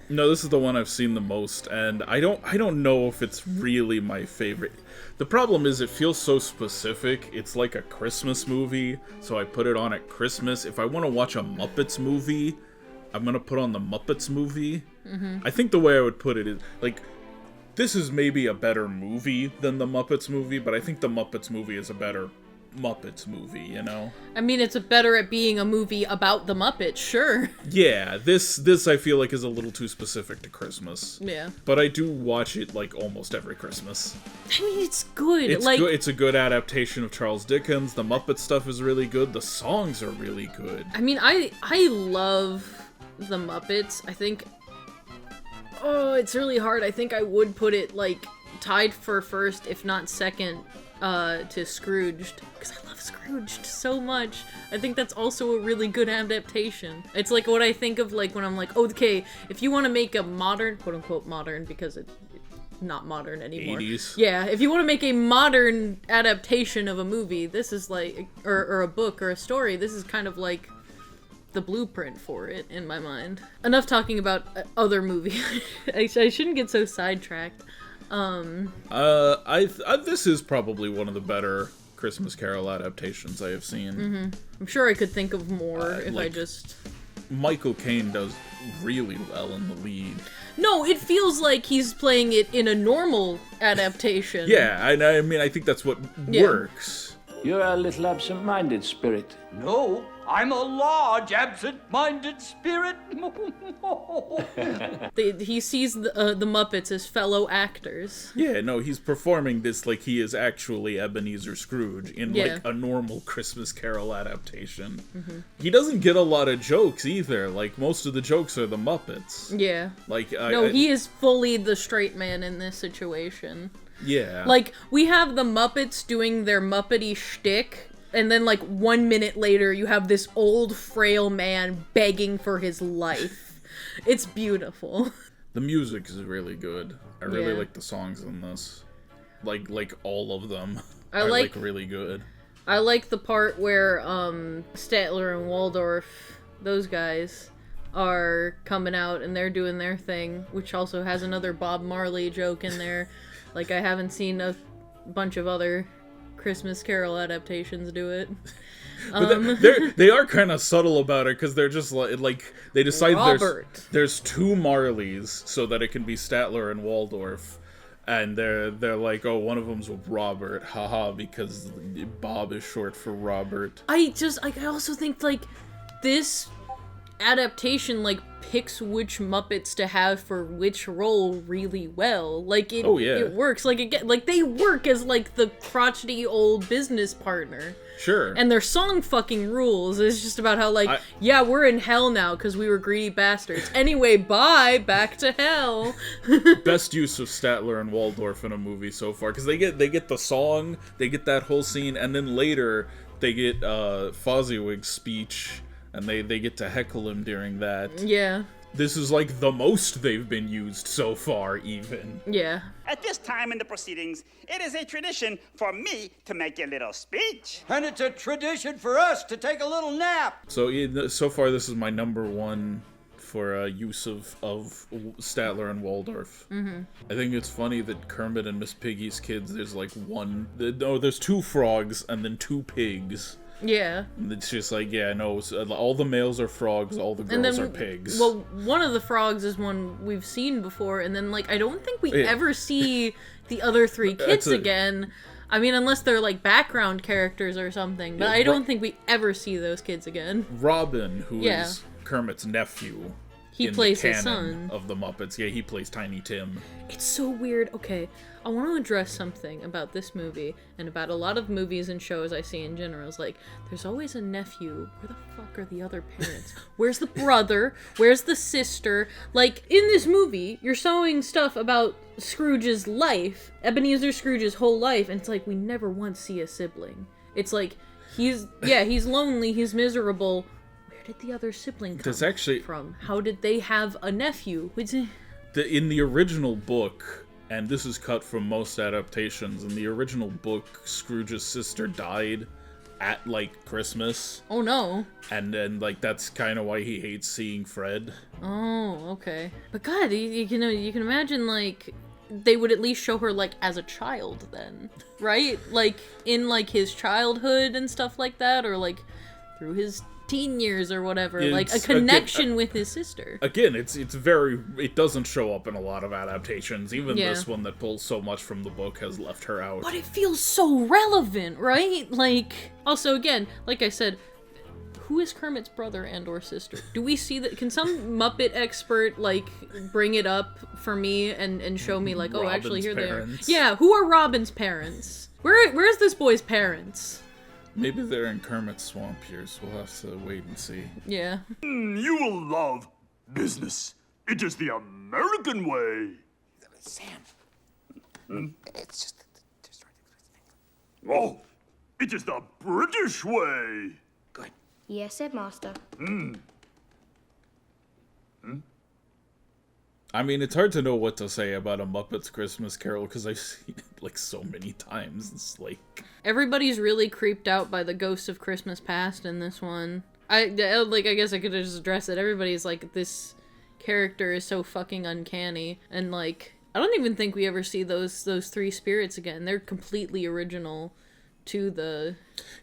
No, this is the one I've seen the most, and I don't know if it's really my favorite. The problem is it feels so specific. It's like a Christmas movie, so I put it on at Christmas. If I want to watch a Muppets movie, I'm gonna put on the Muppets movie. Mm-hmm. I think the way I would put it is, like, this is maybe a better movie than the Muppets movie, but I think the Muppets movie is a better Muppets movie, you know? I mean, it's better at being a movie about the Muppets, sure. Yeah, this I feel like is a little too specific to Christmas. Yeah. But I do watch it, like, almost every Christmas. I mean, it's good. It's like, good. It's a good adaptation of Charles Dickens. The Muppet stuff is really good. The songs are really good. I mean, I love the Muppets. I think... Oh, it's really hard. I think I would put it, like, tied for first, if not second, to Scrooged. Because I love Scrooged so much. I think that's also a really good adaptation. It's like what I think of, like, when I'm like, okay, if you want to make a modern, quote-unquote modern, because it's not modern anymore. 80s. Yeah, if you want to make a modern adaptation of a movie, this is like, or a book or a story, this is kind of like the blueprint for it in my mind. Enough talking about other movies. I shouldn't get so sidetracked. This is probably one of the better Christmas Carol adaptations I have seen. Mm-hmm. I'm sure I could think of more if like, I just... Michael Caine does really well in the lead. No, it feels like he's playing it in a normal adaptation. Yeah, I mean, I think that's what works. You're a little absent-minded, Spirit. No, I'm a large, absent-minded spirit. He sees the Muppets as fellow actors. Yeah, no, he's performing this like he is actually Ebenezer Scrooge in like a normal Christmas Carol adaptation. Mm-hmm. He doesn't get a lot of jokes either. Like, most of the jokes are the Muppets. Yeah. Like, he is fully the straight man in this situation. Yeah. Like, we have the Muppets doing their Muppety shtick, and then, like, 1 minute later, you have this old, frail man begging for his life. It's beautiful. The music is really good. I really like the songs in this. Like all of them are, like, really good. I like the part where, Statler and Waldorf, those guys, are coming out and they're doing their thing, which also has another Bob Marley joke in there. Like, I haven't seen a bunch of other Christmas Carol adaptations do it. But they are kind of subtle about it, because they're just like they decide there's two Marleys so that it can be Statler and Waldorf, and they're like, oh, one of them's Robert, haha, because Bob is short for Robert. I also think, like, this adaptation, like, picks which Muppets to have for which role really well. Like, it works. Like, again, like, they work as, like, the crotchety old business partner. Sure. And their song fucking rules. It's just about how, like, yeah, we're in hell now because we were greedy bastards. Anyway, bye, back to hell. Best use of Statler and Waldorf in a movie so far, because they get the song, they get that whole scene, and then later they get Fozziwig's speech, and they get to heckle him during that. Yeah. This is like the most they've been used so far, even. Yeah. At this time in the proceedings, it is a tradition for me to make a little speech. And it's a tradition for us to take a little nap. So far, this is my number one for use of Statler and Waldorf. Mm-hmm. I think it's funny that Kermit and Miss Piggy's kids, there's like there's two frogs and then two pigs. Yeah. And it's just like, yeah, no, all the males are frogs, all the girls are pigs. Well, one of the frogs is one we've seen before, and then, like, I don't think we ever see the other three kids again. I mean, unless they're, like, background characters or something, but I don't think we ever see those kids again. Robin, who is Kermit's nephew, he plays his son of the Muppets. Yeah, he plays Tiny Tim. It's so weird. Okay, I want to address something about this movie and about a lot of movies and shows I see in general. It's like, there's always a nephew. Where the fuck are the other parents? Where's the brother? Where's the sister? Like, in this movie, you're showing stuff about Scrooge's life, Ebenezer Scrooge's whole life, and it's like, we never once see a sibling. It's like, he's lonely, he's miserable. Where did the other sibling come from? How did they have a nephew? In the original book, and this is cut from most adaptations, in the original book, Scrooge's sister died at, like, Christmas. Oh, no. And then, like, that's kind of why he hates seeing Fred. Oh, okay. But God, you can imagine, like, they would at least show her, like, as a child then, right? Like, in, like, his childhood and stuff like that, or, like, through his teen years or whatever, like a connection with his sister. Again, it doesn't show up in a lot of adaptations. Even this one that pulls so much from the book has left her out. But it feels so relevant, right? Like, also, again, like I said, who is Kermit's brother and or sister? Do we see that? Can some Muppet expert, like, bring it up for me and show me, like, oh, actually, here they are. Yeah, who are Robin's parents? Where's this boy's parents? Maybe they're in Kermit's swamp years. We'll have to wait and see. Yeah. You will love business. It is the American way. Sam. It's just... Oh, it is the British way. Good. Yes, headmaster. I mean, it's hard to know what to say about a Muppets Christmas Carol because I've seen it, like, so many times. It's like... Everybody's really creeped out by the ghost of Christmas past in this one. I guess I could just address it. Everybody's like, this character is so fucking uncanny. And, like, I don't even think we ever see those three spirits again. They're completely original to the...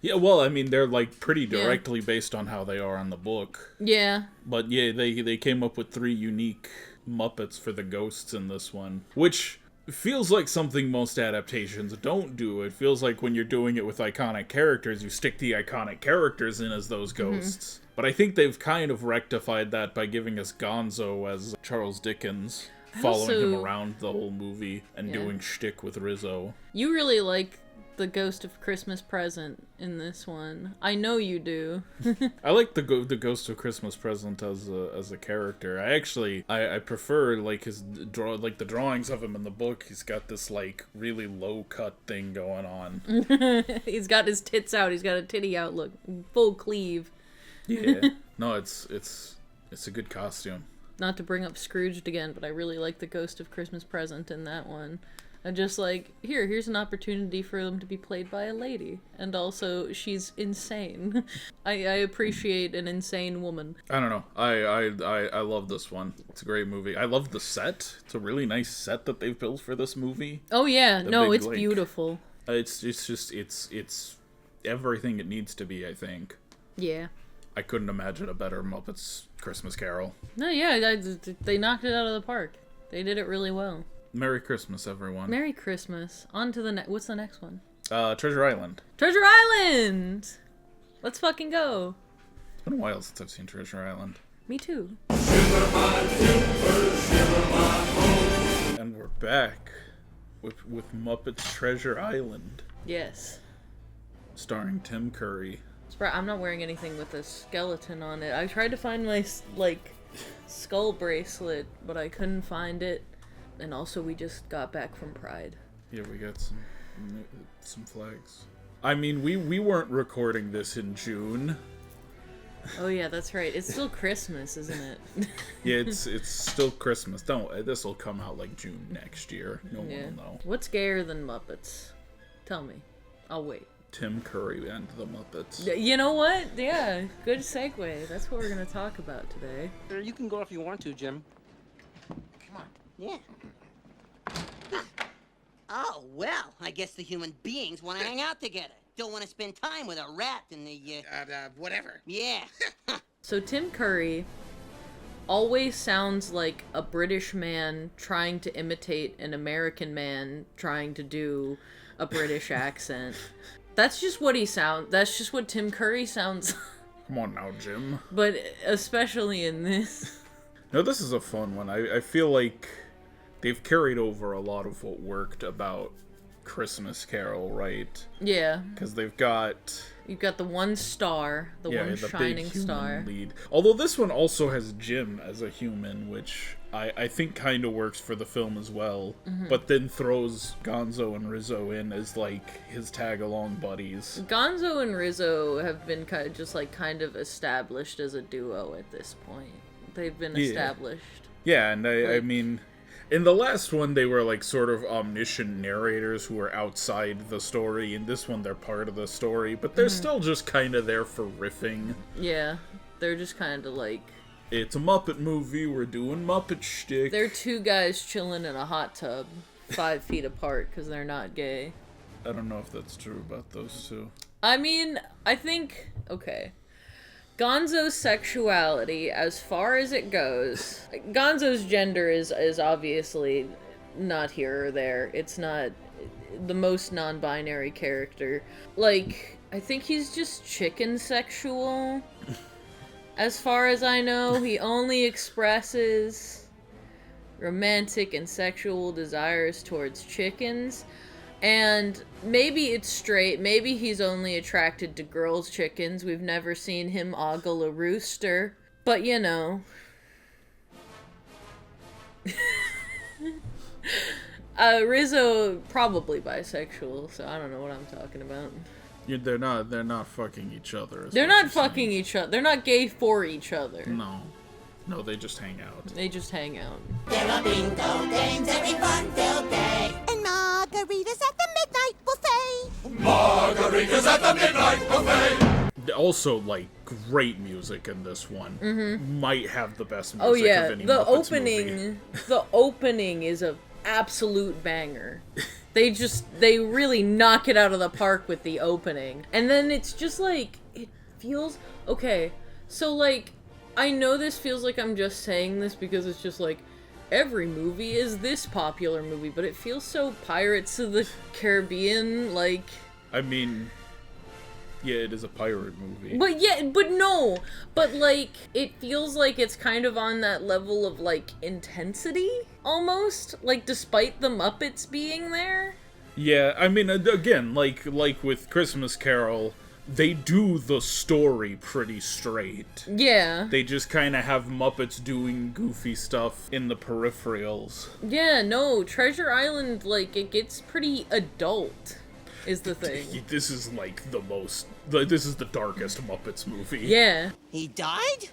Yeah, well, I mean, they're, like, pretty directly based on how they are on the book. Yeah. But, yeah, they came up with 3 unique Muppets for the ghosts in this one, which feels like something most adaptations don't do. It feels like when you're doing it with iconic characters, you stick the iconic characters in as those ghosts. Mm-hmm. But I think they've kind of rectified that by giving us Gonzo as Charles Dickens, following him around the whole movie and doing shtick with Rizzo. You really like the Ghost of Christmas Present in this one. I know you do. I like the Ghost of Christmas Present as a character. I prefer, like, the drawings of him in the book. He's got this, like, really low cut thing going on. He's got his tits out. He's got a titty out look, full cleave. Yeah. No, it's a good costume. Not to bring up Scrooged again, but I really like the Ghost of Christmas Present in that one. And just like, here's an opportunity for them to be played by a lady. And also, she's insane. I appreciate an insane woman. I don't know. I love this one. It's a great movie. I love the set. It's a really nice set that they've built for this movie. Oh yeah, no, it's like, beautiful. It's just it's everything it needs to be, I think. Yeah. I couldn't imagine a better Muppets Christmas Carol. No, yeah, they knocked it out of the park. They did it really well. Merry Christmas, everyone. Merry Christmas. On to the what's the next one? Treasure Island. Treasure Island! Let's fucking go. It's been a while since I've seen Treasure Island. Me too. And we're back with Muppets Treasure Island. Yes. Starring Tim Curry. I'm not wearing anything with a skeleton on it. I tried to find my, like, skull bracelet, but I couldn't find it. And also, we just got back from Pride. Yeah, we got some flags. I mean, we weren't recording this in June. Oh yeah, that's right. It's still Christmas, isn't it? Yeah, it's still Christmas. This will come out like June next year. No one will know. What's gayer than Muppets? Tell me. I'll wait. Tim Curry and the Muppets. You know what? Yeah, good segue. That's what we're gonna talk about today. You can go if you want to, Jim. Come on. Yeah. Oh, well, I guess the human beings want to hang out together. Don't want to spend time with a rat in the, whatever. Yeah. So Tim Curry always sounds like a British man trying to imitate an American man trying to do a British accent. That's just what he sounds. That's just what Tim Curry sounds. Come on now, Jim. But especially in this. No, this is a fun one. I feel like they've carried over a lot of what worked about Christmas Carol, right? Yeah. Because you've got the one star, the one shining big human star. Lead. Although this one also has Jim as a human, which I think kind of works for the film as well. Mm-hmm. But then throws Gonzo and Rizzo in as like his tag-along buddies. Gonzo and Rizzo have been kind of established as a duo at this point. They've been established. Yeah, and I mean, in the last one, they were like sort of omniscient narrators who were outside the story. In this one, they're part of the story, but they're still just kind of there for riffing. Yeah, they're just kind of like... It's a Muppet movie, we're doing Muppet shtick. They're two guys chilling in a hot tub, 5 feet apart, because they're not gay. I don't know if that's true about those two. I mean, I think... Okay. Gonzo's sexuality, as far as it goes... Gonzo's gender is obviously not here or there. It's not the most non-binary character. Like, I think he's just chicken sexual. As far as I know, he only expresses romantic and sexual desires towards chickens. And maybe it's straight, maybe he's only attracted to girls' chickens. We've never seen him ogle a rooster. But, you know. Rizzo, probably bisexual, so I don't know what I'm talking about. They're not fucking each other. They're not fucking each other. They're not gay for each other. No, they just hang out. They just hang out. There are bingo games every fun-filled day. And margaritas at the midnight buffet. Margaritas at the midnight buffet. Also, like, great music in this one. Mm-hmm. Might have the best music Oh yeah, of any the Muppets opening, movie. the opening is a absolute banger. They really knock it out of the park with the opening. And then it's just like, it feels, okay, so like, I know this feels like I'm just saying this because it's just like, every movie is this popular movie, but it feels so Pirates of the Caribbean, like... I mean, yeah, it is a pirate movie. But like, it feels like it's kind of on that level of like, intensity, almost, like, despite the Muppets being there. Yeah, I mean, again, like with Christmas Carol, they do the story pretty straight. Yeah. They just kind of have Muppets doing goofy stuff in the peripherals. Yeah, no, Treasure Island, like, it gets pretty adult, is the thing. This is like this is the darkest Muppets movie. Yeah. He died?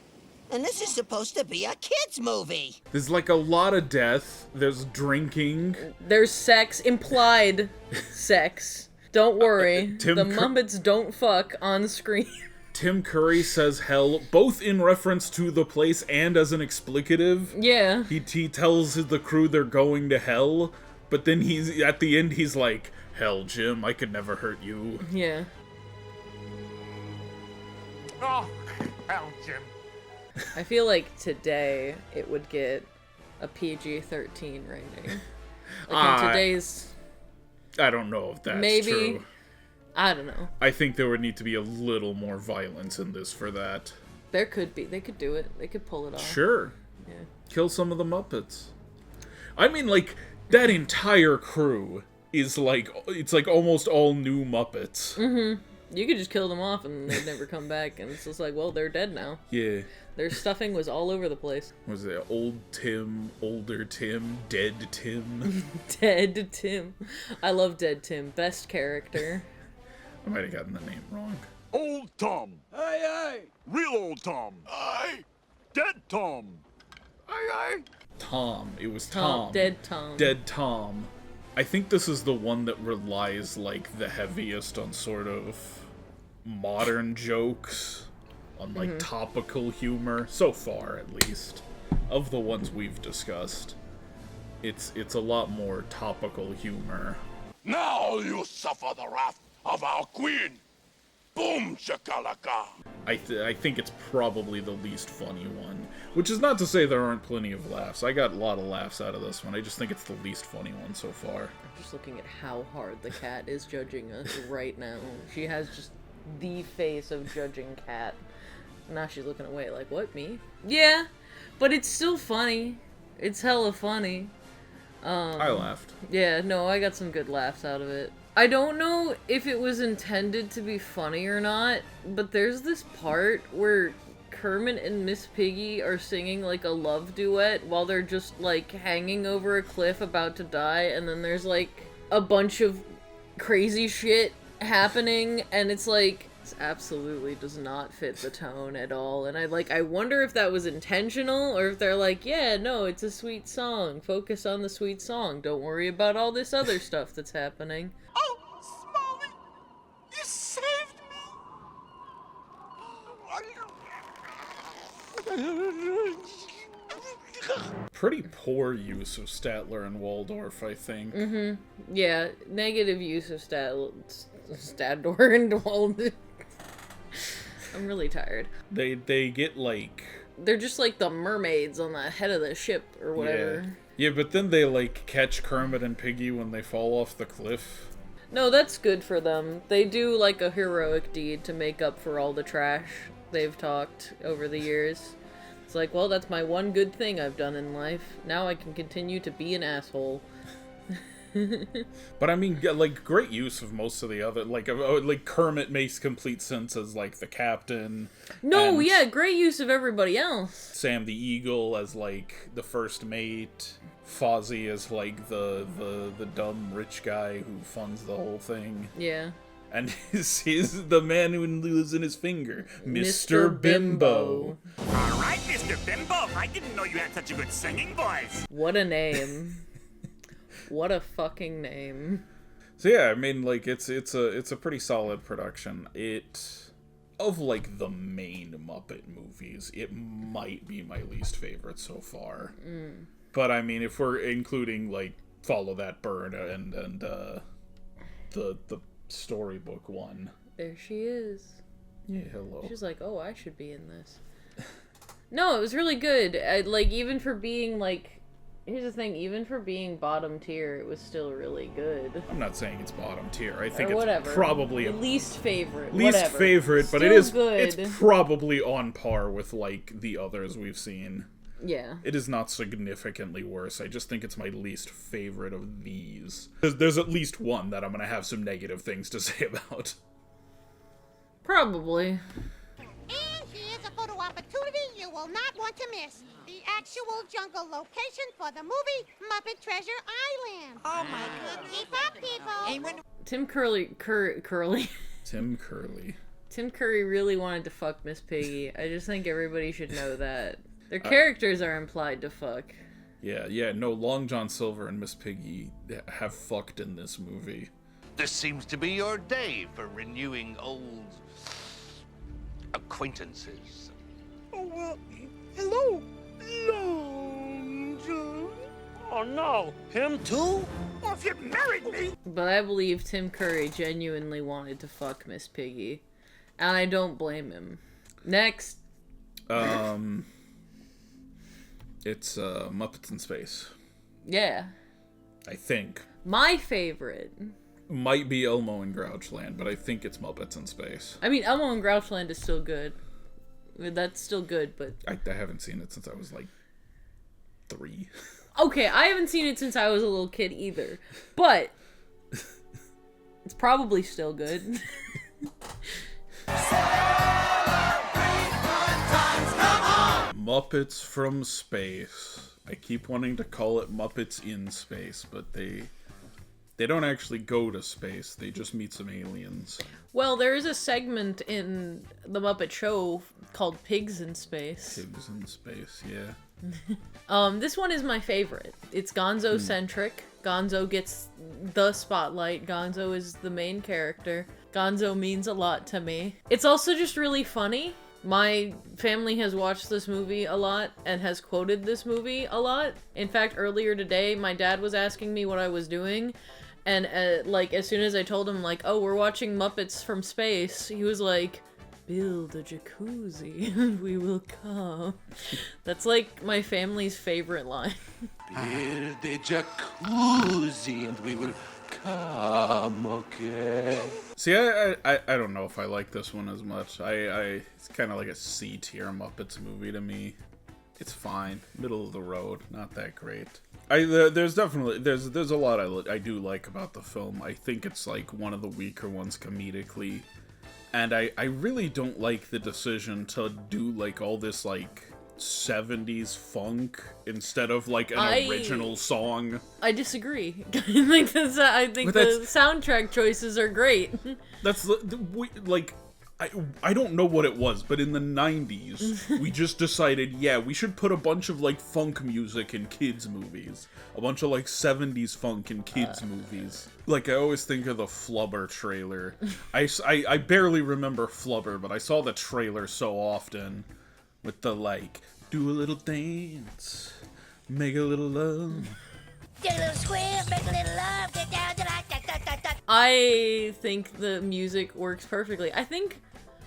And this is supposed to be a kids' movie. There's like a lot of death. There's drinking. There's sex, implied sex. Don't worry, the Muppets don't fuck on screen. Tim Curry says hell, both in reference to the place and as an explicative. Yeah. He tells the crew they're going to hell, but then at the end he's like, hell, Jim, I could never hurt you. Yeah. Oh, hell, Jim. I feel like today it would get a PG-13 rating. Like in today's... I don't know if that's maybe, true. I don't know. I think there would need to be a little more violence in this for that. There could be. They could do it. They could pull it off. Sure. Yeah. Kill some of the Muppets. I mean, like, that entire crew is like, it's like almost all new Muppets. Mm-hmm. You could just kill them off and they'd never come back, and it's just like, well, they're dead now. Yeah. Their stuffing was all over the place. Was it old Tim, older Tim, dead Tim? Dead Tim. I love Dead Tim. Best character. I might have gotten the name wrong. Old Tom. Aye, aye. Real old Tom. Aye. Dead Tom. Aye, aye. Tom. It was Tom. Dead Tom. Dead Tom. I think this is the one that relies, like, the heaviest on sort of modern jokes, on, like, topical humor, so far, at least, of the ones we've discussed. It's a lot more topical humor. Now you suffer the wrath of our queen. Boom shakalaka. I think it's probably the least funny one, which is not to say there aren't plenty of laughs. I got a lot of laughs out of this one. I just think it's the least funny one so far. I'm just looking at how hard the cat is judging us right now. She has just the face of judging cat. Now she's looking away like, what, me? Yeah, but it's still funny. It's hella funny. I laughed. Yeah, no, I got some good laughs out of it. I don't know if it was intended to be funny or not, but there's this part where Kermit and Miss Piggy are singing like a love duet while they're just like hanging over a cliff about to die, and then there's like a bunch of crazy shit happening, and it's like, this absolutely does not fit the tone at all. And I wonder if that was intentional, or if they're like, yeah, no, it's a sweet song, focus on the sweet song, don't worry about all this other stuff that's happening. Oh, Smalley, you saved me. Pretty poor use of Statler and Waldorf, I think. Mm-hmm. Yeah, negative use of Stadler and Waldorf. I'm really tired. They get like... They're just like the mermaids on the head of the ship or whatever. Yeah, but then they like catch Kermit and Piggy when they fall off the cliff. No, that's good for them. They do like a heroic deed to make up for all the trash they've talked over the years. It's like, well, that's my one good thing I've done in life. Now I can continue to be an asshole. But I mean, like, great use of most of the other, like Kermit makes complete sense as like the captain. No, yeah, great use of everybody else. Sam the Eagle as like the first mate. Fozzie as like the dumb rich guy who funds the whole thing. Yeah. And he's the man who lives in his finger, Mr. Bimbo. All right, Mr. Bimbo, I didn't know you had such a good singing voice. What a name. What a fucking name. So yeah, I mean, like, it's a pretty solid production. Of like the main Muppet movies, it might be my least favorite so far. But I mean, if we're including like Follow That Bird and the storybook one. There she is. Yeah, hello. She's like, oh, I should be in this. No, it was really good. Like, even for being like, here's the thing, even for being bottom tier, it was still really good. I'm not saying it's bottom tier. I think it's probably a least favorite. Least whatever. favorite, but Still it is good. It's probably on par with like the others we've seen. Yeah. It is not significantly worse. I just think it's my least favorite of these. There's at least one that I'm going to have some negative things to say about. Probably. And here's a photo opportunity you will not want to miss. The actual jungle location for the movie Muppet Treasure Island. Oh my goodness. Keep up, people. Tim Curley. Tim Curley. Tim Curry really wanted to fuck Miss Piggy. I just think everybody should know that. Their characters are implied to fuck. Yeah, no, Long John Silver and Miss Piggy have fucked in this movie. This seems to be your day for renewing old acquaintances. Oh, well, hello, Long John. Oh no, him too? Well, if you married me... But I believe Tim Curry genuinely wanted to fuck Miss Piggy. And I don't blame him. Next. It's Muppets in Space. Yeah. I think. My favorite. Might be Elmo and Grouchland, but I think it's Muppets in Space. I mean, Elmo and Grouchland is still good. I mean, that's still good, but... I haven't seen it since I was, like, 3. Okay, I haven't seen it since I was a little kid either. But... it's probably still good. Muppets from Space. I keep wanting to call it Muppets in Space, but they don't actually go to space. They just meet some aliens. Well, there is a segment in the Muppet Show called Pigs in Space. Pigs in Space, yeah. This one is my favorite. It's Gonzo-centric. Gonzo gets the spotlight. Gonzo is the main character. Gonzo means a lot to me. It's also just really funny. My family has watched this movie a lot and has quoted this movie a lot. In fact, earlier today, my dad was asking me what I was doing. And, like, as soon as I told him, like, oh, we're watching Muppets from Space, he was like, build a jacuzzi and we will come. That's, like, my family's favorite line. Build a jacuzzi and we will come, okay? See, I don't know if I like this one as much. It's kind of like a C-tier Muppets movie to me. It's fine, middle of the road, not that great. There's definitely there's a lot I do like about the film. I think it's like one of the weaker ones comedically, and I really don't like the decision to do like all this like 70s funk instead of like an original song. I disagree. I think the soundtrack choices are great. That's like. I don't know what it was, but in the 90s, we just decided, yeah, we should put a bunch of, like, funk music in kids' movies. A bunch of, like, 70s funk in kids' movies. Like, I always think of the Flubber trailer. I barely remember Flubber, but I saw the trailer so often with the, like, do a little dance, make a little love. Get a little square, make a little love, get down to that. I think the music works perfectly. I think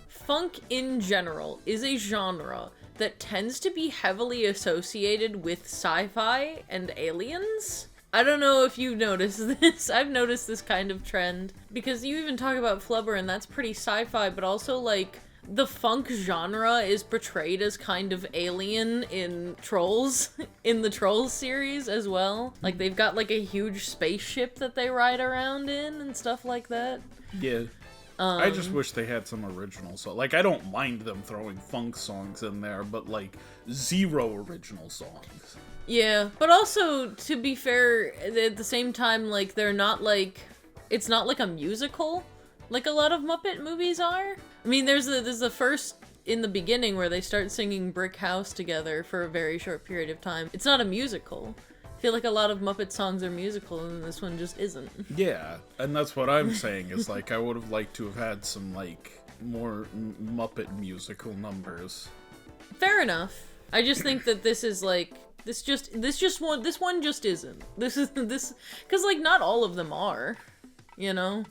funk in general is a genre that tends to be heavily associated with sci-fi and aliens. I don't know if you've noticed this. I've noticed this kind of trend because you even talk about Flubber and that's pretty sci-fi, but also like the funk genre is portrayed as kind of alien in Trolls, in the Trolls series as well. Like, they've got, like, a huge spaceship that they ride around in and stuff like that. Yeah. I just wish they had some original songs. Like, I don't mind them throwing funk songs in there, but, like, 0 original songs. Yeah, but also, to be fair, at the same time, like, they're not, like... It's not like a musical, like a lot of Muppet movies are. I mean, there's the first in the beginning where they start singing Brick House together for a very short period of time. It's not a musical. I feel like a lot of Muppet songs are musical, and this one just isn't. Yeah, and that's what I'm saying, is like, I would have liked to have had some, like, more Muppet musical numbers. Fair enough. I just think that this is, like, this one just isn't. Because, like, not all of them are, you know?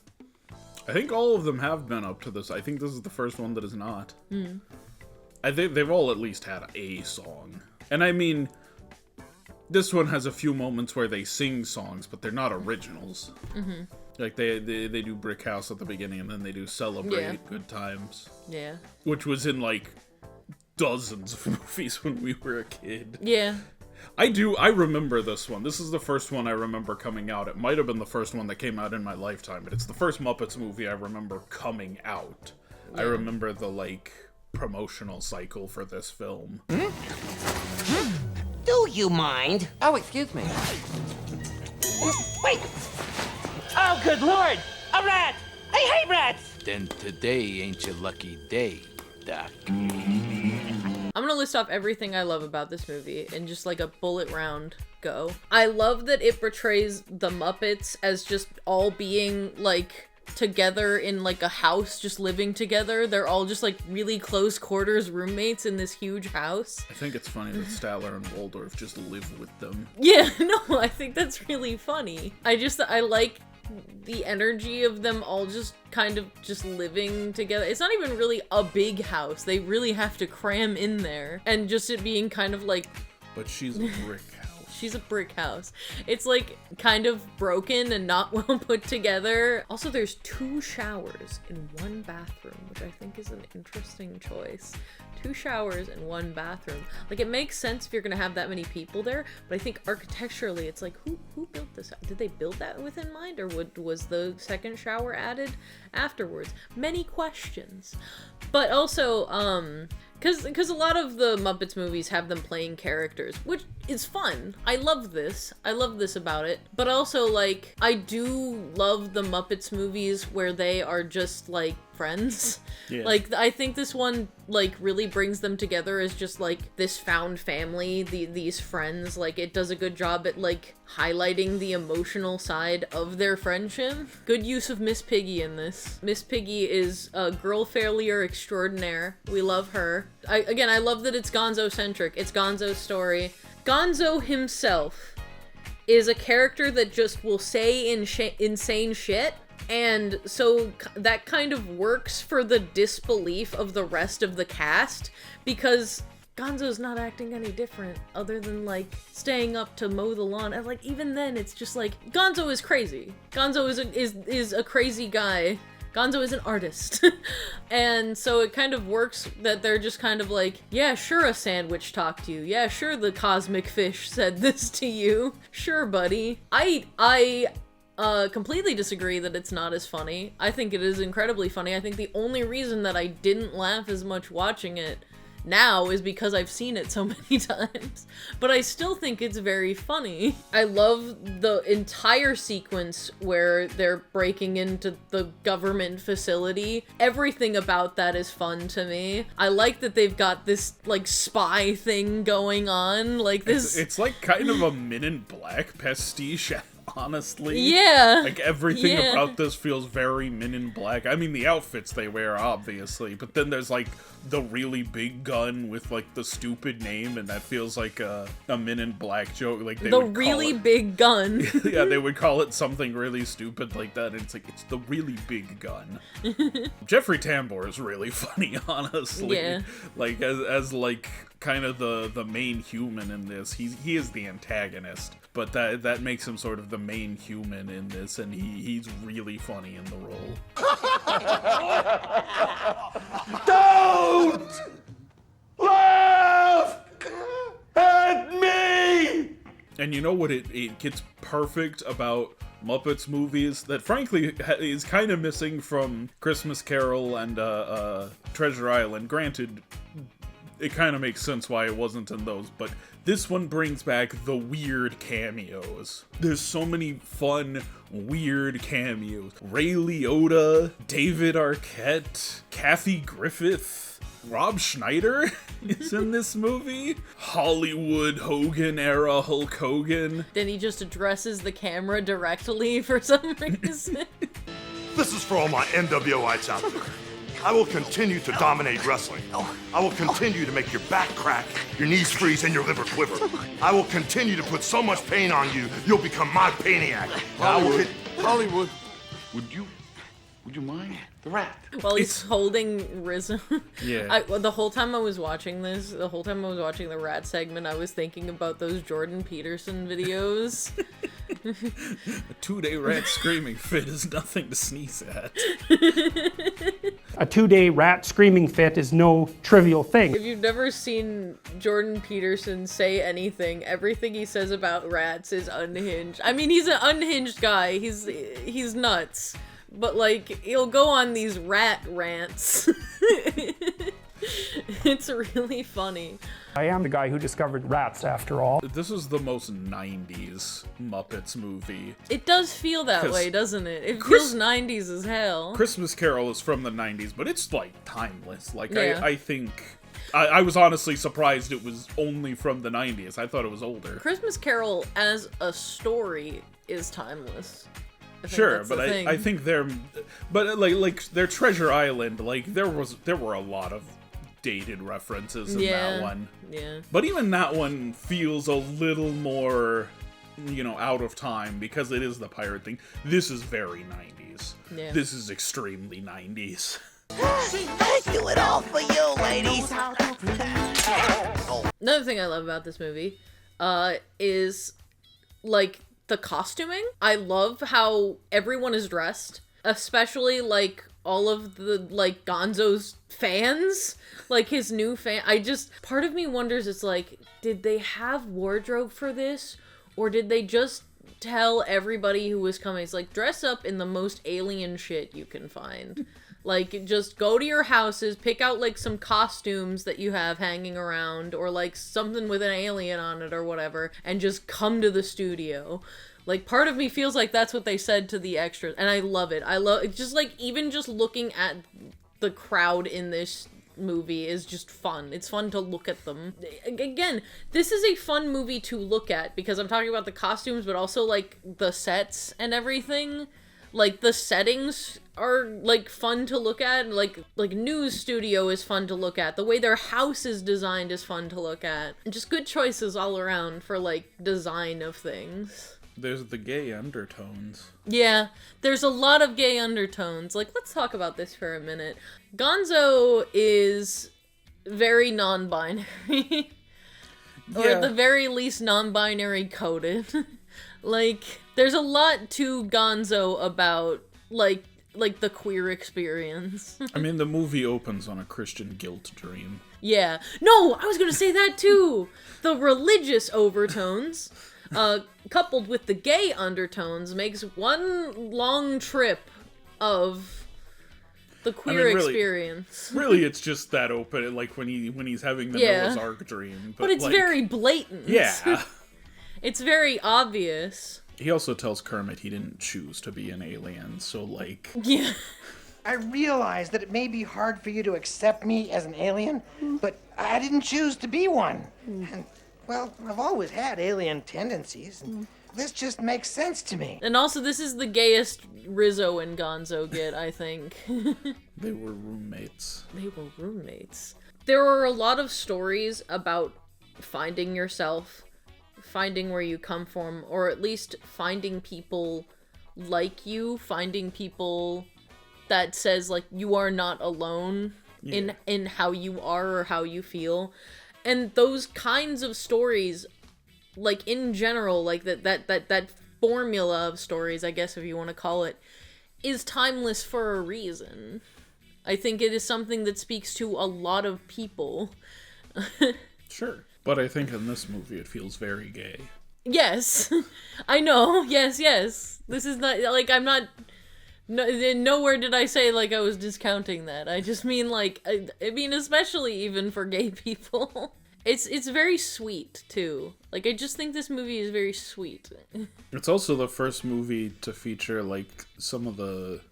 I think all of them have been up to this. I think this is the first one that is not. I think they've all at least had a song. And I mean, this one has a few moments where they sing songs, but they're not originals. Like, they do Brick House at the beginning, and then they do Celebrate Good Times. Yeah. Which was in, like, dozens of movies when we were a kid. Yeah. I remember this one. This is the first one I remember coming out. It might have been the first one that came out in my lifetime, but it's the first Muppets movie I remember coming out. Yeah. I remember the, like, promotional cycle for this film. Do you mind? Oh, excuse me. Wait! Oh, good lord! A rat! I hate rats! Then today ain't your lucky day, Doc. I'm gonna list off everything I love about this movie in just like a bullet round go. I love that it portrays the Muppets as just all being like together in like a house, just living together. They're all just like really close quarters roommates in this huge house. I think it's funny that Statler and Waldorf just live with them. Yeah, no, I think that's really funny. I like the energy of them all just kind of just living together. It's not even really a big house. They really have to cram in there. And just it being kind of like... But she's a brick house. She's a brick house. It's like kind of broken and not well put together. Also, there's 2 showers in 1 bathroom, which I think is an interesting choice. 2 showers in 1 bathroom. Like, it makes sense if you're gonna have that many people there, but I think architecturally it's like, who built this? Did they build that with in mind, or was the second shower added afterwards? Many questions. But also, because a lot of the Muppets movies have them playing characters, which is fun. I love this. I love this about it. But also, like, I do love the Muppets movies where they are just, like, friends. Yeah. Like, I think this one, like, really brings them together as just, like, this found family, these friends. Like, it does a good job at, like, highlighting the emotional side of their friendship. Good use of Miss Piggy in this. Miss Piggy is a girl failure extraordinaire. We love her. I love that it's Gonzo-centric. It's Gonzo's story. Gonzo himself is a character that just will say insane shit, and so that kind of works for the disbelief of the rest of the cast, because Gonzo's not acting any different other than, like, staying up to mow the lawn, and, like, even then it's just like, Gonzo is crazy. Gonzo is a crazy guy. Gonzo is an artist. And so it kind of works that they're just kind of like, yeah, sure a sandwich talked to you. Yeah, sure the cosmic fish said this to you. Sure, buddy. I completely disagree that it's not as funny. I think it is incredibly funny. I think the only reason that I didn't laugh as much watching it now is because I've seen it so many times, but I still think it's very funny. I love the entire sequence where they're breaking into the government facility. Everything about that is fun to me. I like that they've got this, like, spy thing going on, like this. It's like kind of a Men in Black pastiche. Honestly, yeah, like everything about this feels very Men in Black. I mean, the outfits they wear, obviously, but then there's like the really big gun with like the stupid name, and that feels like a Men in Black joke. Like they the would really call it, big gun. Yeah, they would call it something really stupid like that, and it's like, it's the really big gun. Jeffrey Tambor is really funny, honestly. Yeah. Like as like kind of the main human in this. He is the antagonist, but that makes him sort of the main human in this, and he's really funny in the role. Don't laugh at me! And you know what it gets perfect about Muppets movies that frankly is kind of missing from Christmas Carol and Treasure Island. Granted, it kind of makes sense why it wasn't in those, but this one brings back the weird cameos. There's so many fun, weird cameos. Ray Liotta, David Arquette, Kathy Griffith, Rob Schneider is in this movie. Hollywood Hogan era Hulk Hogan. Then he just addresses the camera directly for some reason. This is for all my NWItes out there. I will continue to dominate wrestling. I will continue to make your back crack, your knees freeze, and your liver quiver. I will continue to put so much pain on you, you'll become my Paniac. Hollywood, would you mind? The rat. While he's holding Rizzo. Yeah. The whole time I was watching this, the whole time I was watching the rat segment, I was thinking about those Jordan Peterson videos. A 2-day rat screaming fit is nothing to sneeze at. A 2-day rat screaming fit is no trivial thing. If you've never seen Jordan Peterson say anything, everything he says about rats is unhinged. I mean, he's an unhinged guy. He's nuts. But, like, he'll go on these rat rants. It's really funny. I am the guy who discovered rats, after all. This is the most 90s Muppets movie. It does feel that 'Cause way, doesn't it? It feels 90s as hell. Christmas Carol is from the 90s, but it's, like, timeless. Like, Yeah. I think... I was honestly surprised it was only from the 90s. I thought it was older. Christmas Carol as a story is timeless. I think Sure, that's but the thing. I think they're... But, like, their Treasure Island, like, there were a lot of dated references in that one. Yeah. But even that one feels a little more, out of time because it is the pirate thing. This is very 90s. Yeah. This is extremely 90s. I do it all for you, ladies. Another thing I love about this movie is, like, the costuming. I love how everyone is dressed, especially, like, all of the, like, Gonzo's fans, like, his new fan. Part of me wonders, it's like, did they have wardrobe for this? Or did they just tell everybody who was coming, it's like, dress up in the most alien shit you can find. Like, just go to your houses, pick out, like, some costumes that you have hanging around, or, like, something with an alien on it or whatever, and just come to the studio. Like, part of me feels like that's what they said to the extras, and I love it. It's just, like, even just looking at the crowd in this movie is just fun. It's fun to look at them. Again, this is a fun movie to look at, because I'm talking about the costumes, but also, like, the sets and everything. Like, the settings are, like, fun to look at. Like News Studio is fun to look at. The way their house is designed is fun to look at. And just good choices all around for, like, design of things. There's the gay undertones. Yeah, there's a lot of gay undertones. Like, let's talk about this for a minute. Gonzo is very non-binary. Or at the very least non-binary coded. Like, there's a lot to Gonzo about, like the queer experience. I mean, the movie opens on a Christian guilt dream. Yeah. No, I was gonna say that too! The religious overtones, coupled with the gay undertones, makes one long trip of the queer experience. Really, it's just that open, like, when he's having the Noah's Ark dream. But it's, like, very blatant. Yeah. It's very obvious. He also tells Kermit he didn't choose to be an alien, so, like... Yeah. I realize that it may be hard for you to accept me as an alien, but I didn't choose to be one. And, well, I've always had alien tendencies, and this just makes sense to me. And also, this is the gayest Rizzo and Gonzo get, I think. They were roommates. There are a lot of stories about finding yourself, finding where you come from, or at least finding people like you, finding people that says, like, you are not alone in how you are or how you feel. And those kinds of stories, like, in general, like, that formula of stories, I guess, if you want to call it, is timeless for a reason. I think it is something that speaks to a lot of people. Sure. But I think in this movie it feels very gay. Yes. I know. Yes. This is not, like, I'm not... nowhere did I say, like, I was discounting that. I just mean, like, I mean, especially even for gay people. It's very sweet, too. Like, I just think this movie is very sweet. It's also the first movie to feature, like, some of the,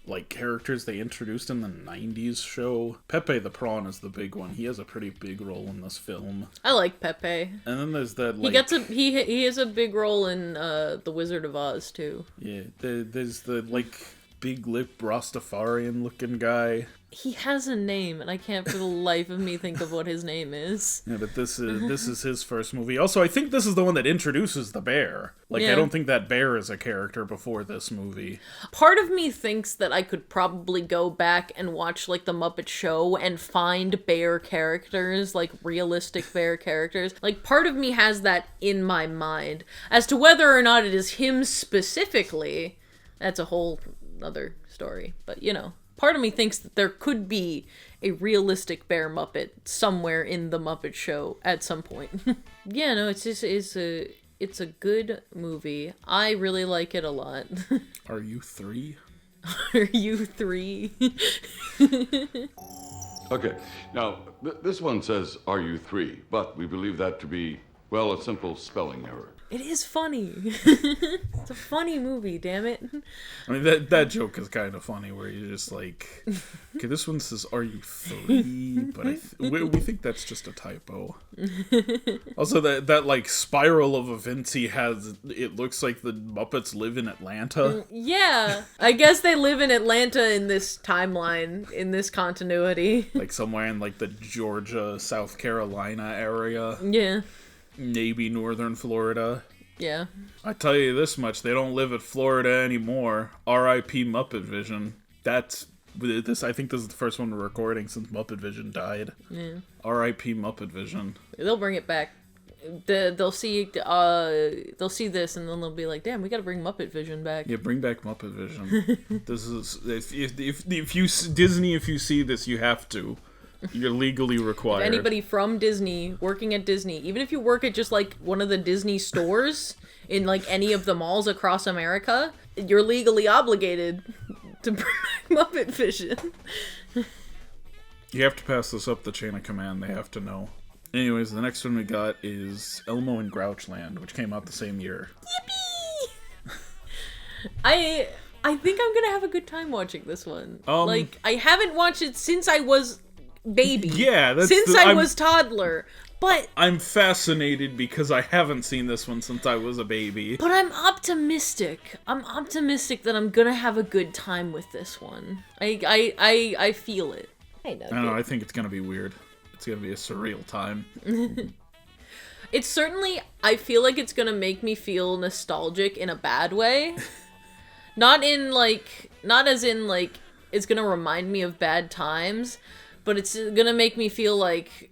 like, characters they introduced in the 90s show. Pepe the Prawn is the big one. He has a pretty big role in this film. I like Pepe. And then there's that, like... He has a big role in The Wizard of Oz, too. Yeah, there's the, like, big lip Rastafarian looking guy. He has a name, and I can't for the life of me think of what his name is. Yeah, but this is his first movie. Also, I think this is the one that introduces the bear. Like, Yeah. I don't think that bear is a character before this movie. Part of me thinks that I could probably go back and watch, like, The Muppet Show and find bear characters, like, realistic bear characters. Like, part of me has that in my mind. As to whether or not it is him specifically, that's a whole other story. But, you know. Part of me thinks that there could be a realistic bear Muppet somewhere in the Muppet Show at some point. Yeah, no, it's a good movie. I really like it a lot. Are you 3? Are you 3? Okay, now, this one says, "Are you 3?" But we believe that to be, well, a simple spelling error. It is funny. It's a funny movie, damn it. I mean, that joke is kind of funny, where you're just like, okay, this one says, "Are you 3?" But we think that's just a typo. Also, that like spiral of events he has, it looks like the Muppets live in Atlanta. Yeah, I guess they live in Atlanta in this timeline, in this continuity. Like somewhere in like the Georgia, South Carolina area. Yeah. Maybe northern Florida. Yeah. I tell you this much, they don't live at Florida anymore. R.I.P. Muppet Vision. That's this. I think this is the first one we're recording since Muppet Vision died. Yeah. R.I.P. Muppet Vision. They'll bring it back. They'll see this and then they'll be like, "Damn, we gotta bring Muppet Vision back." Yeah, bring back Muppet Vision. This is if you Disney, if you see this, you have to. You're legally required. If anybody from Disney, working at Disney, even if you work at just like one of the Disney stores in like any of the malls across America, you're legally obligated to bring back Muppet Vision. You have to pass this up the chain of command. They have to know. Anyways, the next one we got is Elmo and Grouchland, which came out the same year. Yippee! I think I'm gonna have a good time watching this one. Like, I haven't watched it since I was baby. Yeah, I was toddler. But I'm fascinated because I haven't seen this one since I was a baby. But I'm optimistic. I'm optimistic that I'm gonna have a good time with this one. I feel it. I don't know. I think it's gonna be weird. It's gonna be a surreal time. It's certainly. I feel like it's gonna make me feel nostalgic in a bad way. Not as in like it's gonna remind me of bad times, but it's gonna make me feel like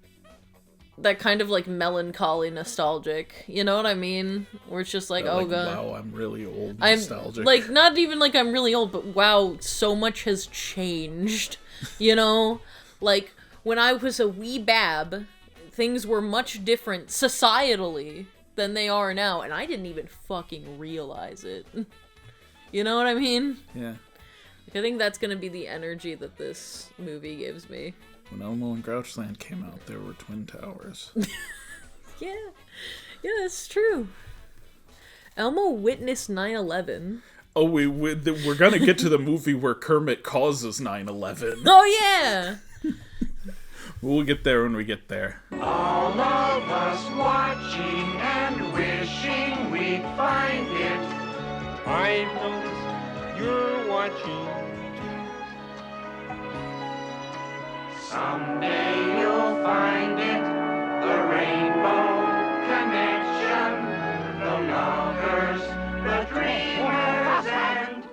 that kind of like melancholy nostalgic. You know what I mean? Where it's just like, oh god, wow, I'm really old. Nostalgic. I'm like not even like I'm really old, but wow, so much has changed. You know, like when I was a wee bab, things were much different societally than they are now, and I didn't even fucking realize it. You know what I mean? Yeah. Like, I think that's gonna be the energy that this movie gives me. When Elmo and Grouchland came out, there were twin towers. Yeah, that's true. Elmo witnessed 9/11. Oh, we're gonna get to the movie where Kermit causes 9/11. Oh yeah. We'll get there when we get there. All of us watching and wishing we'd find it. I've noticed you're watching too. Someday